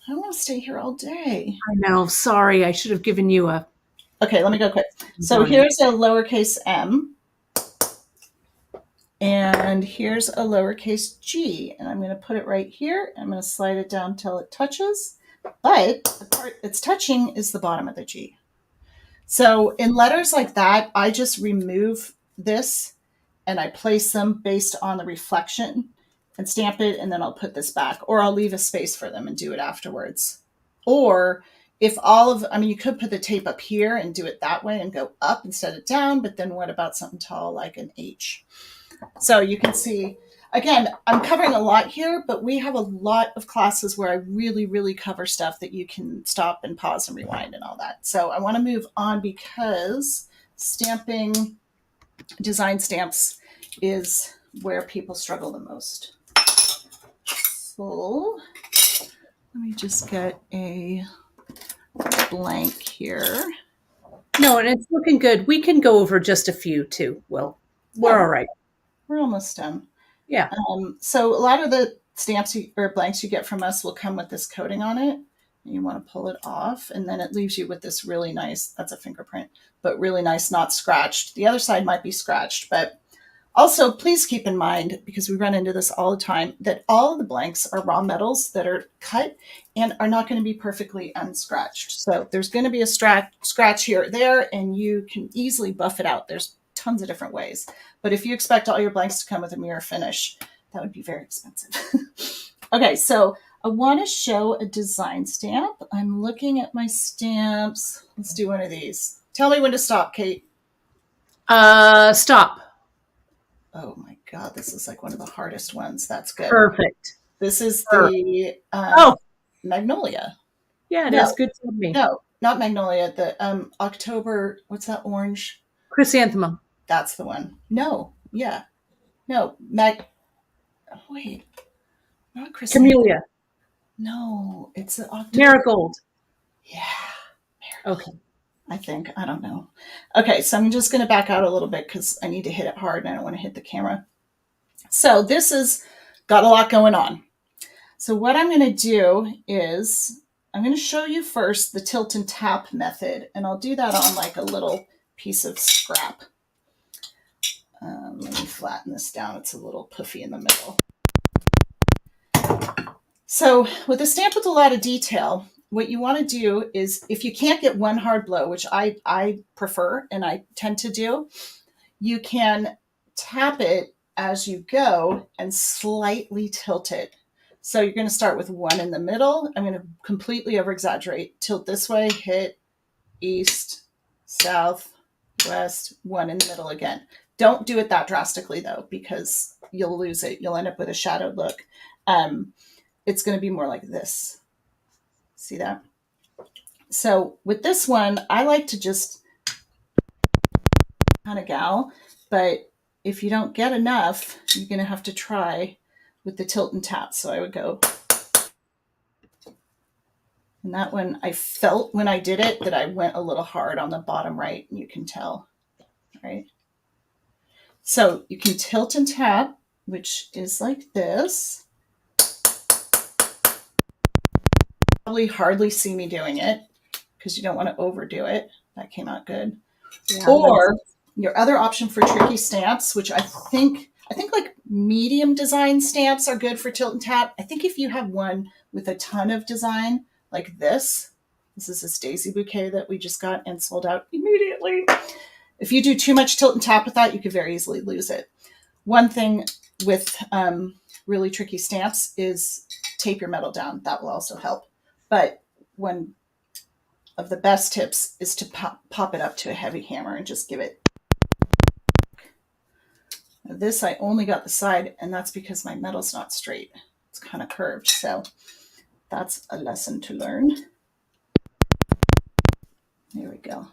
Speaker 2: I want to stay here all day.
Speaker 1: I know. Sorry, I should have given you a...
Speaker 2: Okay, let me go quick. So here's a lowercase m. And here's a lowercase g. And I'm going to put it right here. I'm going to slide it down till it touches. But the part it's touching is the bottom of the G. So in letters like that, I just remove this and I place them based on the reflection and stamp it, and then I'll put this back. Or I'll leave a space for them and do it afterwards. Or if you could put the tape up here and do it that way and go up instead of down, but then what about something tall like an H? So you can see, again, I'm covering a lot here, but we have a lot of classes where I really, really cover stuff that you can stop and pause and rewind and all that. So I want to move on because stamping, design stamps is where people struggle the most. So let me just get a blank here.
Speaker 1: No, and it's looking good. We can go over just a few too, Will. We're all right.
Speaker 2: We're almost done.
Speaker 1: Yeah.
Speaker 2: So a lot of the stamps or blanks you get from us will come with this coating on it. And you want to pull it off, and then it leaves you with this really nice, that's a fingerprint, but really nice, not scratched. The other side might be scratched, but also please keep in mind, because we run into this all the time, that all of the blanks are raw metals that are cut and are not going to be perfectly unscratched. So there's going to be a scratch here or there, and you can easily buff it out. There's tons of different ways. But if you expect all your blanks to come with a mirror finish, that would be very expensive. Okay, so I want to show a design stamp. I'm looking at my stamps. Let's do one of these. Tell me when to stop, Kate.
Speaker 1: Stop.
Speaker 2: Oh my God, this is like one of the hardest ones. That's good.
Speaker 1: Perfect.
Speaker 2: This is the Magnolia.
Speaker 1: Yeah, it is.
Speaker 2: No,
Speaker 1: Good for me.
Speaker 2: no, not magnolia. The October, what's that orange?
Speaker 1: Chrysanthemum.
Speaker 2: That's the one. No, yeah. No, wait, not chrysanthemum.
Speaker 1: Camellia.
Speaker 2: No, it's the October.
Speaker 1: Marigold.
Speaker 2: Yeah,
Speaker 1: Okay.
Speaker 2: I think. I don't know. Okay, so I'm just going to back out a little bit because I need to hit it hard and I don't want to hit the camera. So this has got a lot going on. So what I'm going to do is I'm going to show you first the tilt and tap method, and I'll do that on like a little piece of scrap. Let me flatten this down. It's a little puffy in the middle. So with a stamp with a lot of detail, what you want to do is, if you can't get one hard blow, which I prefer and I tend to do, you can tap it as you go and slightly tilt it. So you're going to start with one in the middle. I'm going to completely over exaggerate. Tilt this way, hit east, south, west, one in the middle again. Don't do it that drastically though, because you'll lose it. You'll end up with a shadowed look. It's going to be more like this. See that? So with this one, I like to just kind of gal, but if you don't get enough, you're going to have to try with the tilt and tap. So I would go. And that one, I felt when I did it that I went a little hard on the bottom right, and you can tell, right? So you can tilt and tap, which is like this. Probably hardly see me doing it because you don't want to overdo it. That came out good. Yeah, or your other option for tricky stamps, which I think like medium design stamps are good for tilt and tap. I think if you have one with a ton of design like this is this daisy bouquet that we just got and sold out immediately. If you do too much tilt and tap with that, you could very easily lose it. One thing with really tricky stamps is tape your metal down. That will also help. But one of the best tips is to pop it up to a heavy hammer and just give it. Now this, I only got the side, and that's because my metal's not straight. It's kind of curved. So that's a lesson to learn. There we go.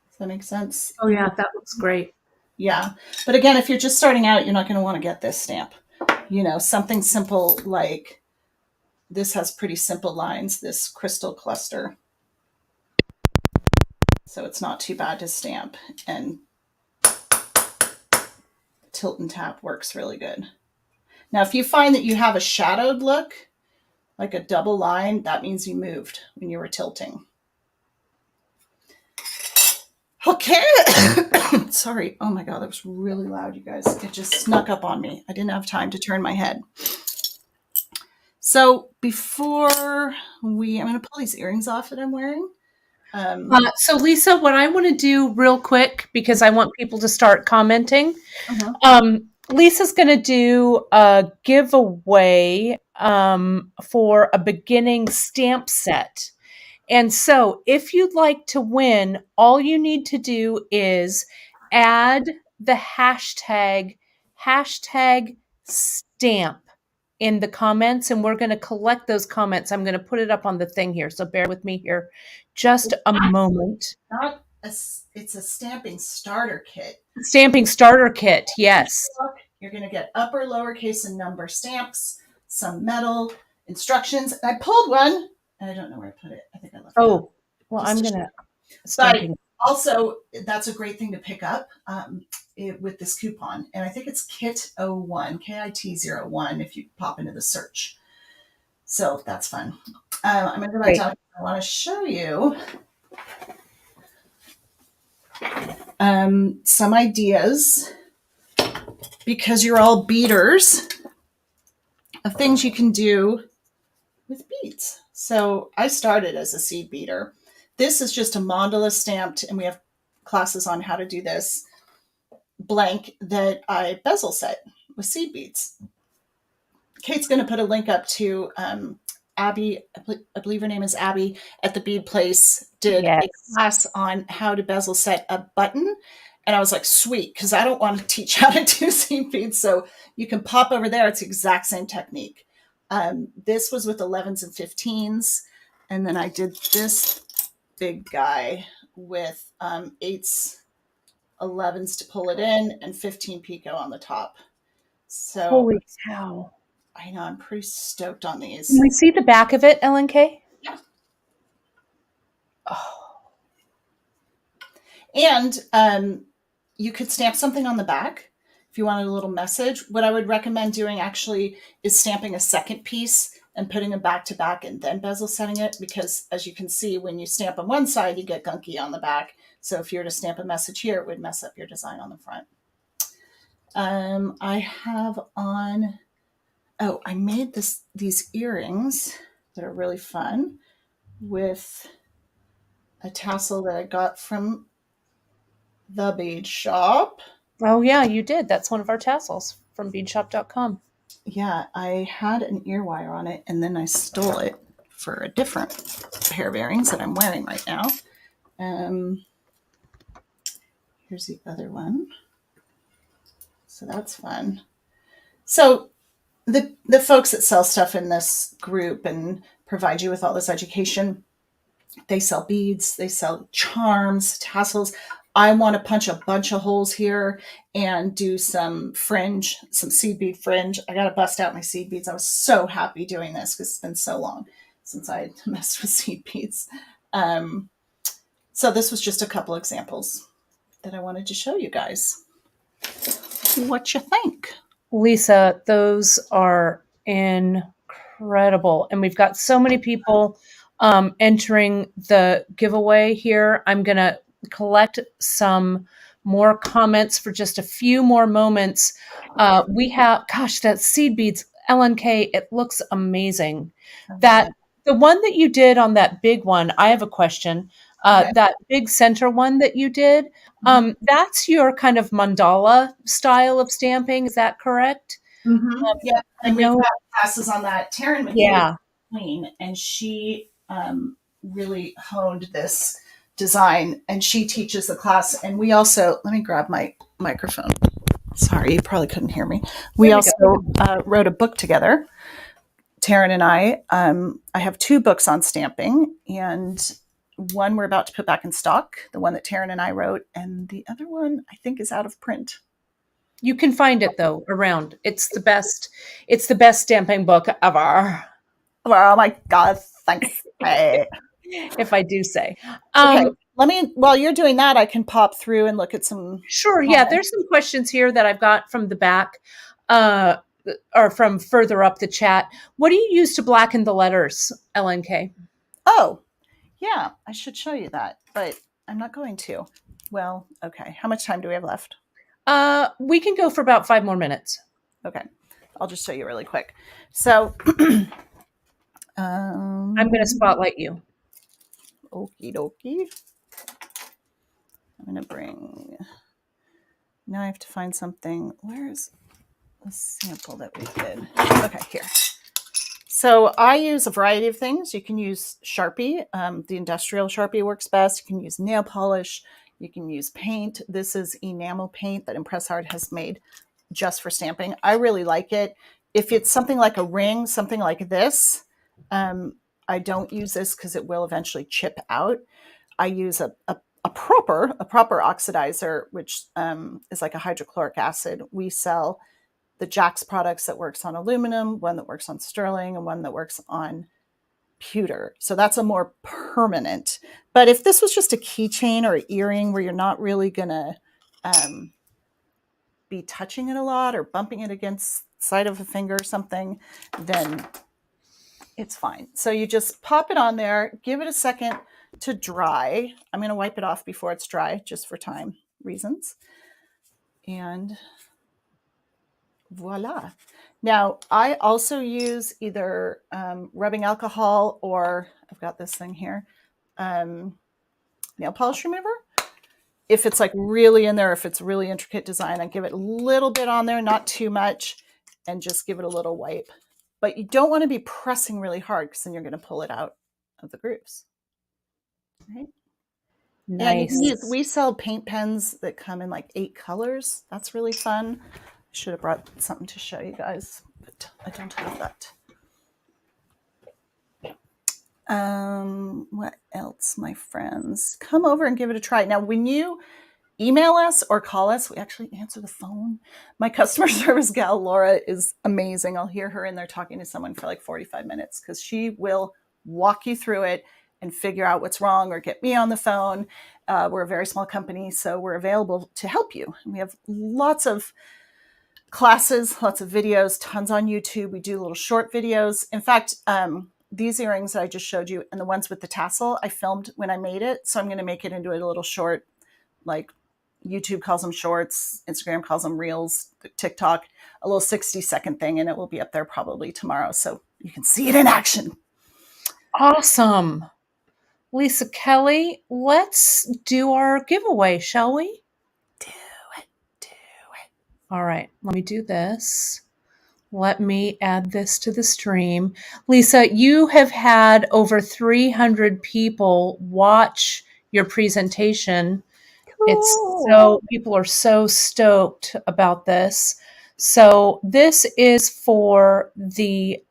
Speaker 2: Does that make sense?
Speaker 1: Oh yeah, that looks great.
Speaker 2: Yeah. But again, if you're just starting out, you're not going to want to get this stamp. You know, something simple like this has pretty simple lines, this crystal cluster. So it's not too bad to stamp, and tilt and tap works really good. Now, if you find that you have a shadowed look, like a double line, that means you moved when you were tilting. Okay. Sorry. Oh my God, that was really loud, you guys. It just snuck up on me. I didn't have time to turn my head. So before I'm going to pull these earrings off that I'm wearing.
Speaker 1: So Lisa, what I want to do real quick, because I want people to start commenting. Lisa's going to do a giveaway for a beginning stamp set. And so if you'd like to win, all you need to do is add the hashtag stamp in the comments, and we're going to collect those comments. I'm going to put it up on the thing here, so bear with me here just a moment.
Speaker 2: It's a stamping starter kit.
Speaker 1: Stamping starter kit, yes.
Speaker 2: You're going to get upper, lowercase, and number stamps, some metal instructions. I pulled one, and I don't know where I put it. I think I left it.
Speaker 1: Oh, well, I'm going to.
Speaker 2: But also, that's a great thing to pick up with this coupon. And I think it's KIT01, KIT01, if you pop into the search. So that's fun. I'm going to go back down. I want to show you some ideas, because you're all beaders, of things you can do with beads. So I started as a seed beader. This is just a mandala stamped, and we have classes on how to do this blank that I bezel set with seed beads. Kate's going to put a link up to Abby, I believe her name is Abby, at the Bead Place, did a class on how to bezel set a button. And I was like, sweet, because I don't want to teach how to do seed beads. So you can pop over there. It's the exact same technique. This was with 11s and 15s. And then I did this big guy with 8s, 11s to pull it in, and 15 picot on the top. So
Speaker 1: Holy cow.
Speaker 2: I know I'm pretty stoked on
Speaker 1: Can
Speaker 2: these.
Speaker 1: we see the back of it, LNK?
Speaker 2: Yeah.
Speaker 1: Oh,
Speaker 2: And you could stamp something on the back if you wanted a little message. What I would recommend doing actually is stamping a second piece and putting them back to back and then bezel setting it, because as you can see, when you stamp on one side, you get gunky on the back. So if you were to stamp a message here, it would mess up your design on the front. I have on, oh, I made these earrings that are really fun with a tassel that I got from the bead shop.
Speaker 1: oh yeah, you did. That's one of our tassels from beadshop.com.
Speaker 2: Yeah, I had an ear wire on it and then I stole it for a different pair of earrings that I'm wearing right now. Here's the other one. So that's fun. So the folks that sell stuff in this group and provide you with all this education, they sell beads, they sell charms, tassels. I want to punch a bunch of holes here and do some fringe, some seed bead fringe. I got to bust out my seed beads. I was so happy doing this because it's been so long since I messed with seed beads. So this was just a couple examples that I wanted to show you guys. What you think?
Speaker 1: Lisa, those are incredible. And we've got so many people entering the giveaway here. I'm going to collect some more comments for just a few more moments. We have, gosh, that seed beads, LNK, it looks amazing. That the one that you did on that big one, I have a question.
Speaker 2: Okay.
Speaker 1: That big center one that you did, that's your kind of mandala style of stamping. Is that correct?
Speaker 2: Yeah,
Speaker 1: I
Speaker 2: and we've
Speaker 1: know.
Speaker 2: got classes on that. Taryn McKay
Speaker 1: Yeah.
Speaker 2: Queen, and she really honed this design, and she teaches the class. And we also, let me grab my microphone. Sorry, you probably couldn't hear me. We
Speaker 1: There we go.
Speaker 2: also wrote a book together, Taryn and I. I have 2 books on stamping, and one we're about to put back in stock, the one that Taryn and I wrote, and the other one I think is out of print.
Speaker 1: You can find it though around. It's the best. It's the best stamping book ever,
Speaker 2: Oh my God, thanks. Hey.
Speaker 1: if I do say.
Speaker 2: Okay, let me, while you're doing that, I can pop through and look at some.
Speaker 1: Sure. Yeah, there's some questions here that I've got from the back, uh, or from further up the chat. What do you use to blacken the letters, LNK?
Speaker 2: Oh, yeah, I should show you that, but I'm not going to. Well, okay. How much time do we have left?
Speaker 1: We can go for about 5 more minutes.
Speaker 2: Okay, I'll just show you really quick. So,
Speaker 1: I'm going to spotlight you.
Speaker 2: okie dokie. I'm going to bring. Now I have to find something. Where's the sample that we did? Okay, here. So I use a variety of things. You can use Sharpie. The industrial Sharpie works best. You can use nail polish. You can use paint. This is enamel paint that Impress Art has made just for stamping. I really like it. If it's something like a ring, something like this, I don't use this because it will eventually chip out. I use a proper oxidizer, which is like a hydrochloric acid. We sell the Jax products that works on aluminum, one that works on sterling, and one that works on pewter. So that's a more permanent. But if this was just a keychain or an earring where you're not really going to be touching it a lot or bumping it against the side of a finger or something, then it's fine. So you just pop it on there, give it a second to dry. I'm going to wipe it off before it's dry, just for time reasons. And voila. Now, I also use either rubbing alcohol or I've got this thing here, nail polish remover. If it's like really in there, if it's really intricate design, I give it a little bit on there, not too much, and just give it a little wipe. But you don't want to be pressing really hard because then you're going to pull it out of the grooves. Right?
Speaker 1: Nice.
Speaker 2: And we sell paint pens that come in like 8 colors. That's really fun. I should have brought something to show you guys, but I don't have that. What else, my friends? Come over and give it a try. Now, when you email us or call us, we actually answer the phone. My customer service gal, Laura, is amazing. I'll hear her in there talking to someone for like 45 minutes because she will walk you through it and figure out what's wrong or get me on the phone. We're a very small company, so we're available to help you. And we have lots of classes, lots of videos, tons on YouTube. We do little short videos. In fact, these earrings that I just showed you and the ones with the tassel, I filmed when I made it. So I'm going to make it into a little short, like YouTube calls them shorts, Instagram calls them reels, TikTok, a little 60-second thing, and it will be up there probably tomorrow. So you can see it in action.
Speaker 1: Awesome. Lisa Kelly, let's do our giveaway, shall we?
Speaker 2: Do it.
Speaker 1: All right, let me do this. Let me add this to the stream. Lisa, you have had over 300 people watch your presentation.
Speaker 2: Cool.
Speaker 1: People are so stoked about this. So this is for the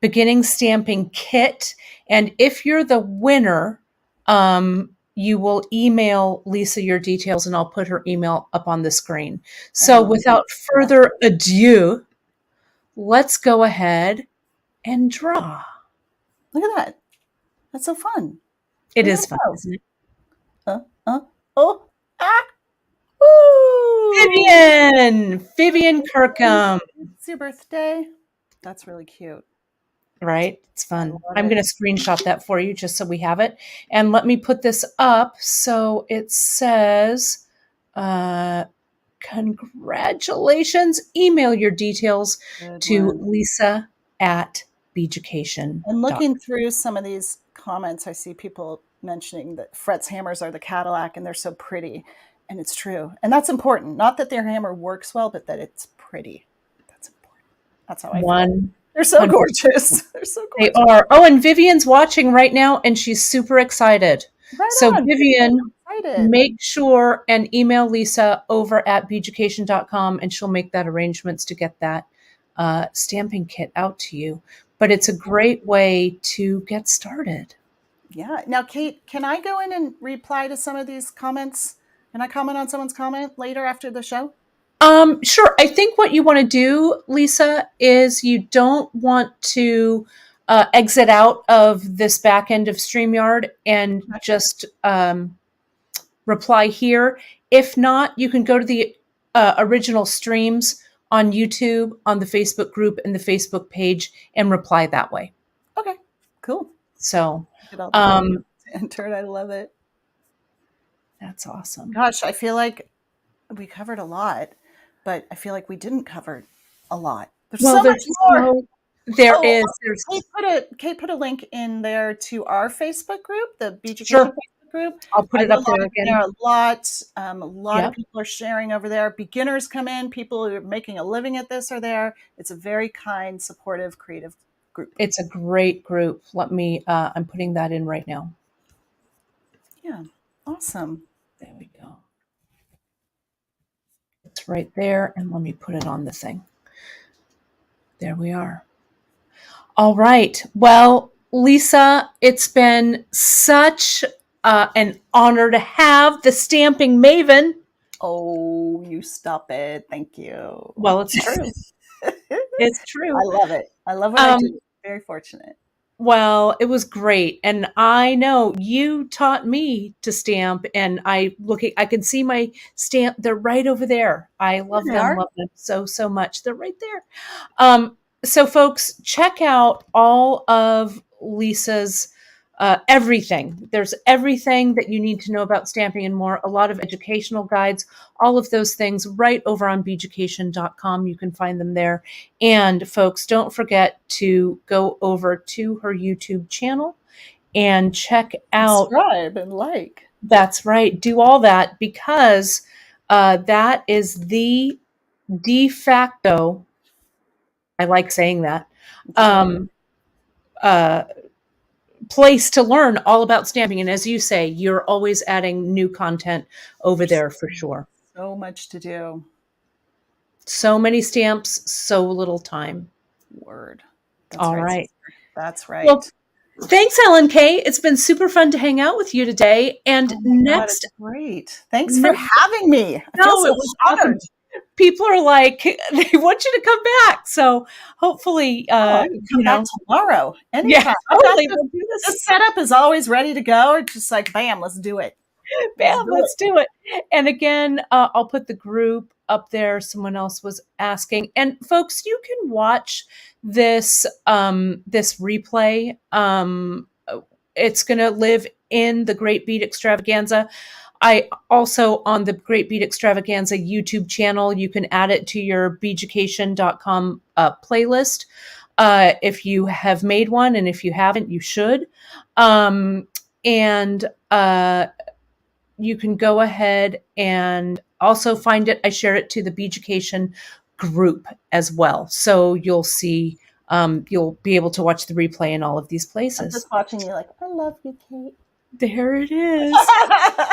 Speaker 1: beginning stamping kit. And if you're the winner, you will email Lisa your details and I'll put her email up on the screen. So without further ado, let's go ahead and draw.
Speaker 2: Look at that. That's so fun.
Speaker 1: It is fun, isn't it?
Speaker 2: Oh, ah, woo!
Speaker 1: Vivian Kirkham.
Speaker 2: It's your birthday. That's really cute.
Speaker 1: Right? It's fun. I'm going to screenshot that for you just so we have it. And let me put this up. So it says, congratulations. Email your details to Lisa at Beaducation.
Speaker 2: And looking through some of these comments, I see people mentioning that Fret's hammers are the Cadillac and they're so pretty. And it's true. And that's important. Not that their hammer works well, but that it's pretty. That's important. That's how I feel. They're so gorgeous. They're so gorgeous.
Speaker 1: They are. Oh, and Vivian's watching right now and she's super excited.
Speaker 2: Right
Speaker 1: so
Speaker 2: on.
Speaker 1: Vivian, make sure and email Lisa over at beaducation.com and she'll make that arrangements to get that stamping kit out to you. But it's a great way to get started.
Speaker 2: Yeah. Now, Kate, can I go in and reply to some of these comments? Can I comment on someone's comment later after the show?
Speaker 1: Sure. I think what you want to do, Lisa, is you don't want to exit out of this back end of StreamYard and just reply here. If not, you can go to the original streams on YouTube, on the Facebook group and the Facebook page and reply that way.
Speaker 2: Okay, cool.
Speaker 1: So,
Speaker 2: entered. I love it.
Speaker 1: That's awesome.
Speaker 2: Gosh, I feel like we covered a lot, but I feel like we didn't cover a lot. There's so much more. Kate put a link in there to our Facebook group, the Beaducation Facebook group.
Speaker 1: I'll put it up there again.
Speaker 2: A lot of people are sharing over there. Beginners come in. People who are making a living at this are there. It's a very kind, supportive, creative group.
Speaker 1: It's a great group. Let me, I'm putting that in right now.
Speaker 2: Yeah, awesome.
Speaker 1: There we go. It's right there. And let me put it on the thing. There we are. All right. Well, Lisa, it's been such an honor to have the stamping maven.
Speaker 2: Oh, you stop it. Thank you.
Speaker 1: Well, it's true. It's true.
Speaker 2: I love it. I love what I do. Very fortunate.
Speaker 1: Well, it was great. And I know you taught me to stamp and I can see my stamp. They're right over there. I love them so much. They're right there. So folks, check out all of Lisa's everything. There's everything that you need to know about stamping and more, a lot of educational guides, all of those things right over on beaducation.com. You can find them there. And folks, don't forget to go over to her YouTube channel and check out.
Speaker 2: Subscribe and like.
Speaker 1: That's right. Do all that because that is the de facto, I like saying that, place to learn all about stamping. And as you say, you're always adding new content over there for sure.
Speaker 2: So much to do.
Speaker 1: So many stamps, so little time.
Speaker 2: Word.
Speaker 1: All right.
Speaker 2: That's right.
Speaker 1: Well, Thanks, Ellen Kay. It's been super fun to hang out with you today. And
Speaker 2: Oh my God,
Speaker 1: next,
Speaker 2: it's great. Thanks for having me. I feel
Speaker 1: no,
Speaker 2: so
Speaker 1: it was awesome.
Speaker 2: honored.
Speaker 1: People are like, they want you to come back. So hopefully,
Speaker 2: Oh, I can come back tomorrow,
Speaker 1: yeah,
Speaker 2: anytime. I've got
Speaker 1: totally. We'll do
Speaker 2: this
Speaker 1: this.
Speaker 2: setup is always ready to go. It's just like, bam, let's do it. Let's
Speaker 1: Bam,
Speaker 2: do
Speaker 1: let's
Speaker 2: it.
Speaker 1: do it. And again, I'll put the group up there. Someone else was asking, and folks, you can watch this replay. It's going to live in the Great Bead Extravaganza. I also, on the Great Bead Extravaganza YouTube channel, you can add it to your beaducation.com playlist if you have made one, and if you haven't, you should. And you can go ahead and also find it. I share it to the Beaducation group as well. So you'll see, you'll be able to watch the replay in all of these
Speaker 2: I'm
Speaker 1: places.
Speaker 2: just watching you like, I love you, Kate.
Speaker 1: There it is.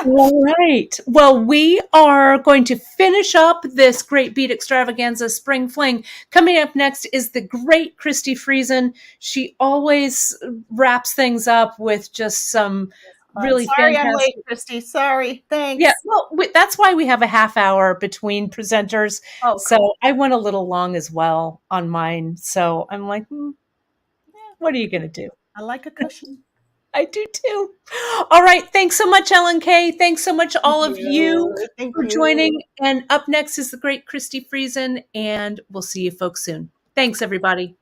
Speaker 1: All right. Well, we are going to finish up this Great Bead Extravaganza Spring Fling. Coming up next is the great Christy Friesen. She always wraps things up with just some really
Speaker 2: Sorry, I'm late,
Speaker 1: fantastic.
Speaker 2: Christy. Sorry. Thanks.
Speaker 1: Yeah, well, that's why we have a half hour between presenters.
Speaker 2: Oh,
Speaker 1: So
Speaker 2: cool.
Speaker 1: I went a little long as well on mine. So I'm like, what are you going to do?
Speaker 2: I like a cushion.
Speaker 1: I do too. All right. Thanks so much, Ellen Kay. Thanks so much, all of you,
Speaker 2: Thank
Speaker 1: for
Speaker 2: you.
Speaker 1: joining. And up next is the great Christy Friesen, and we'll see you folks soon. Thanks, everybody.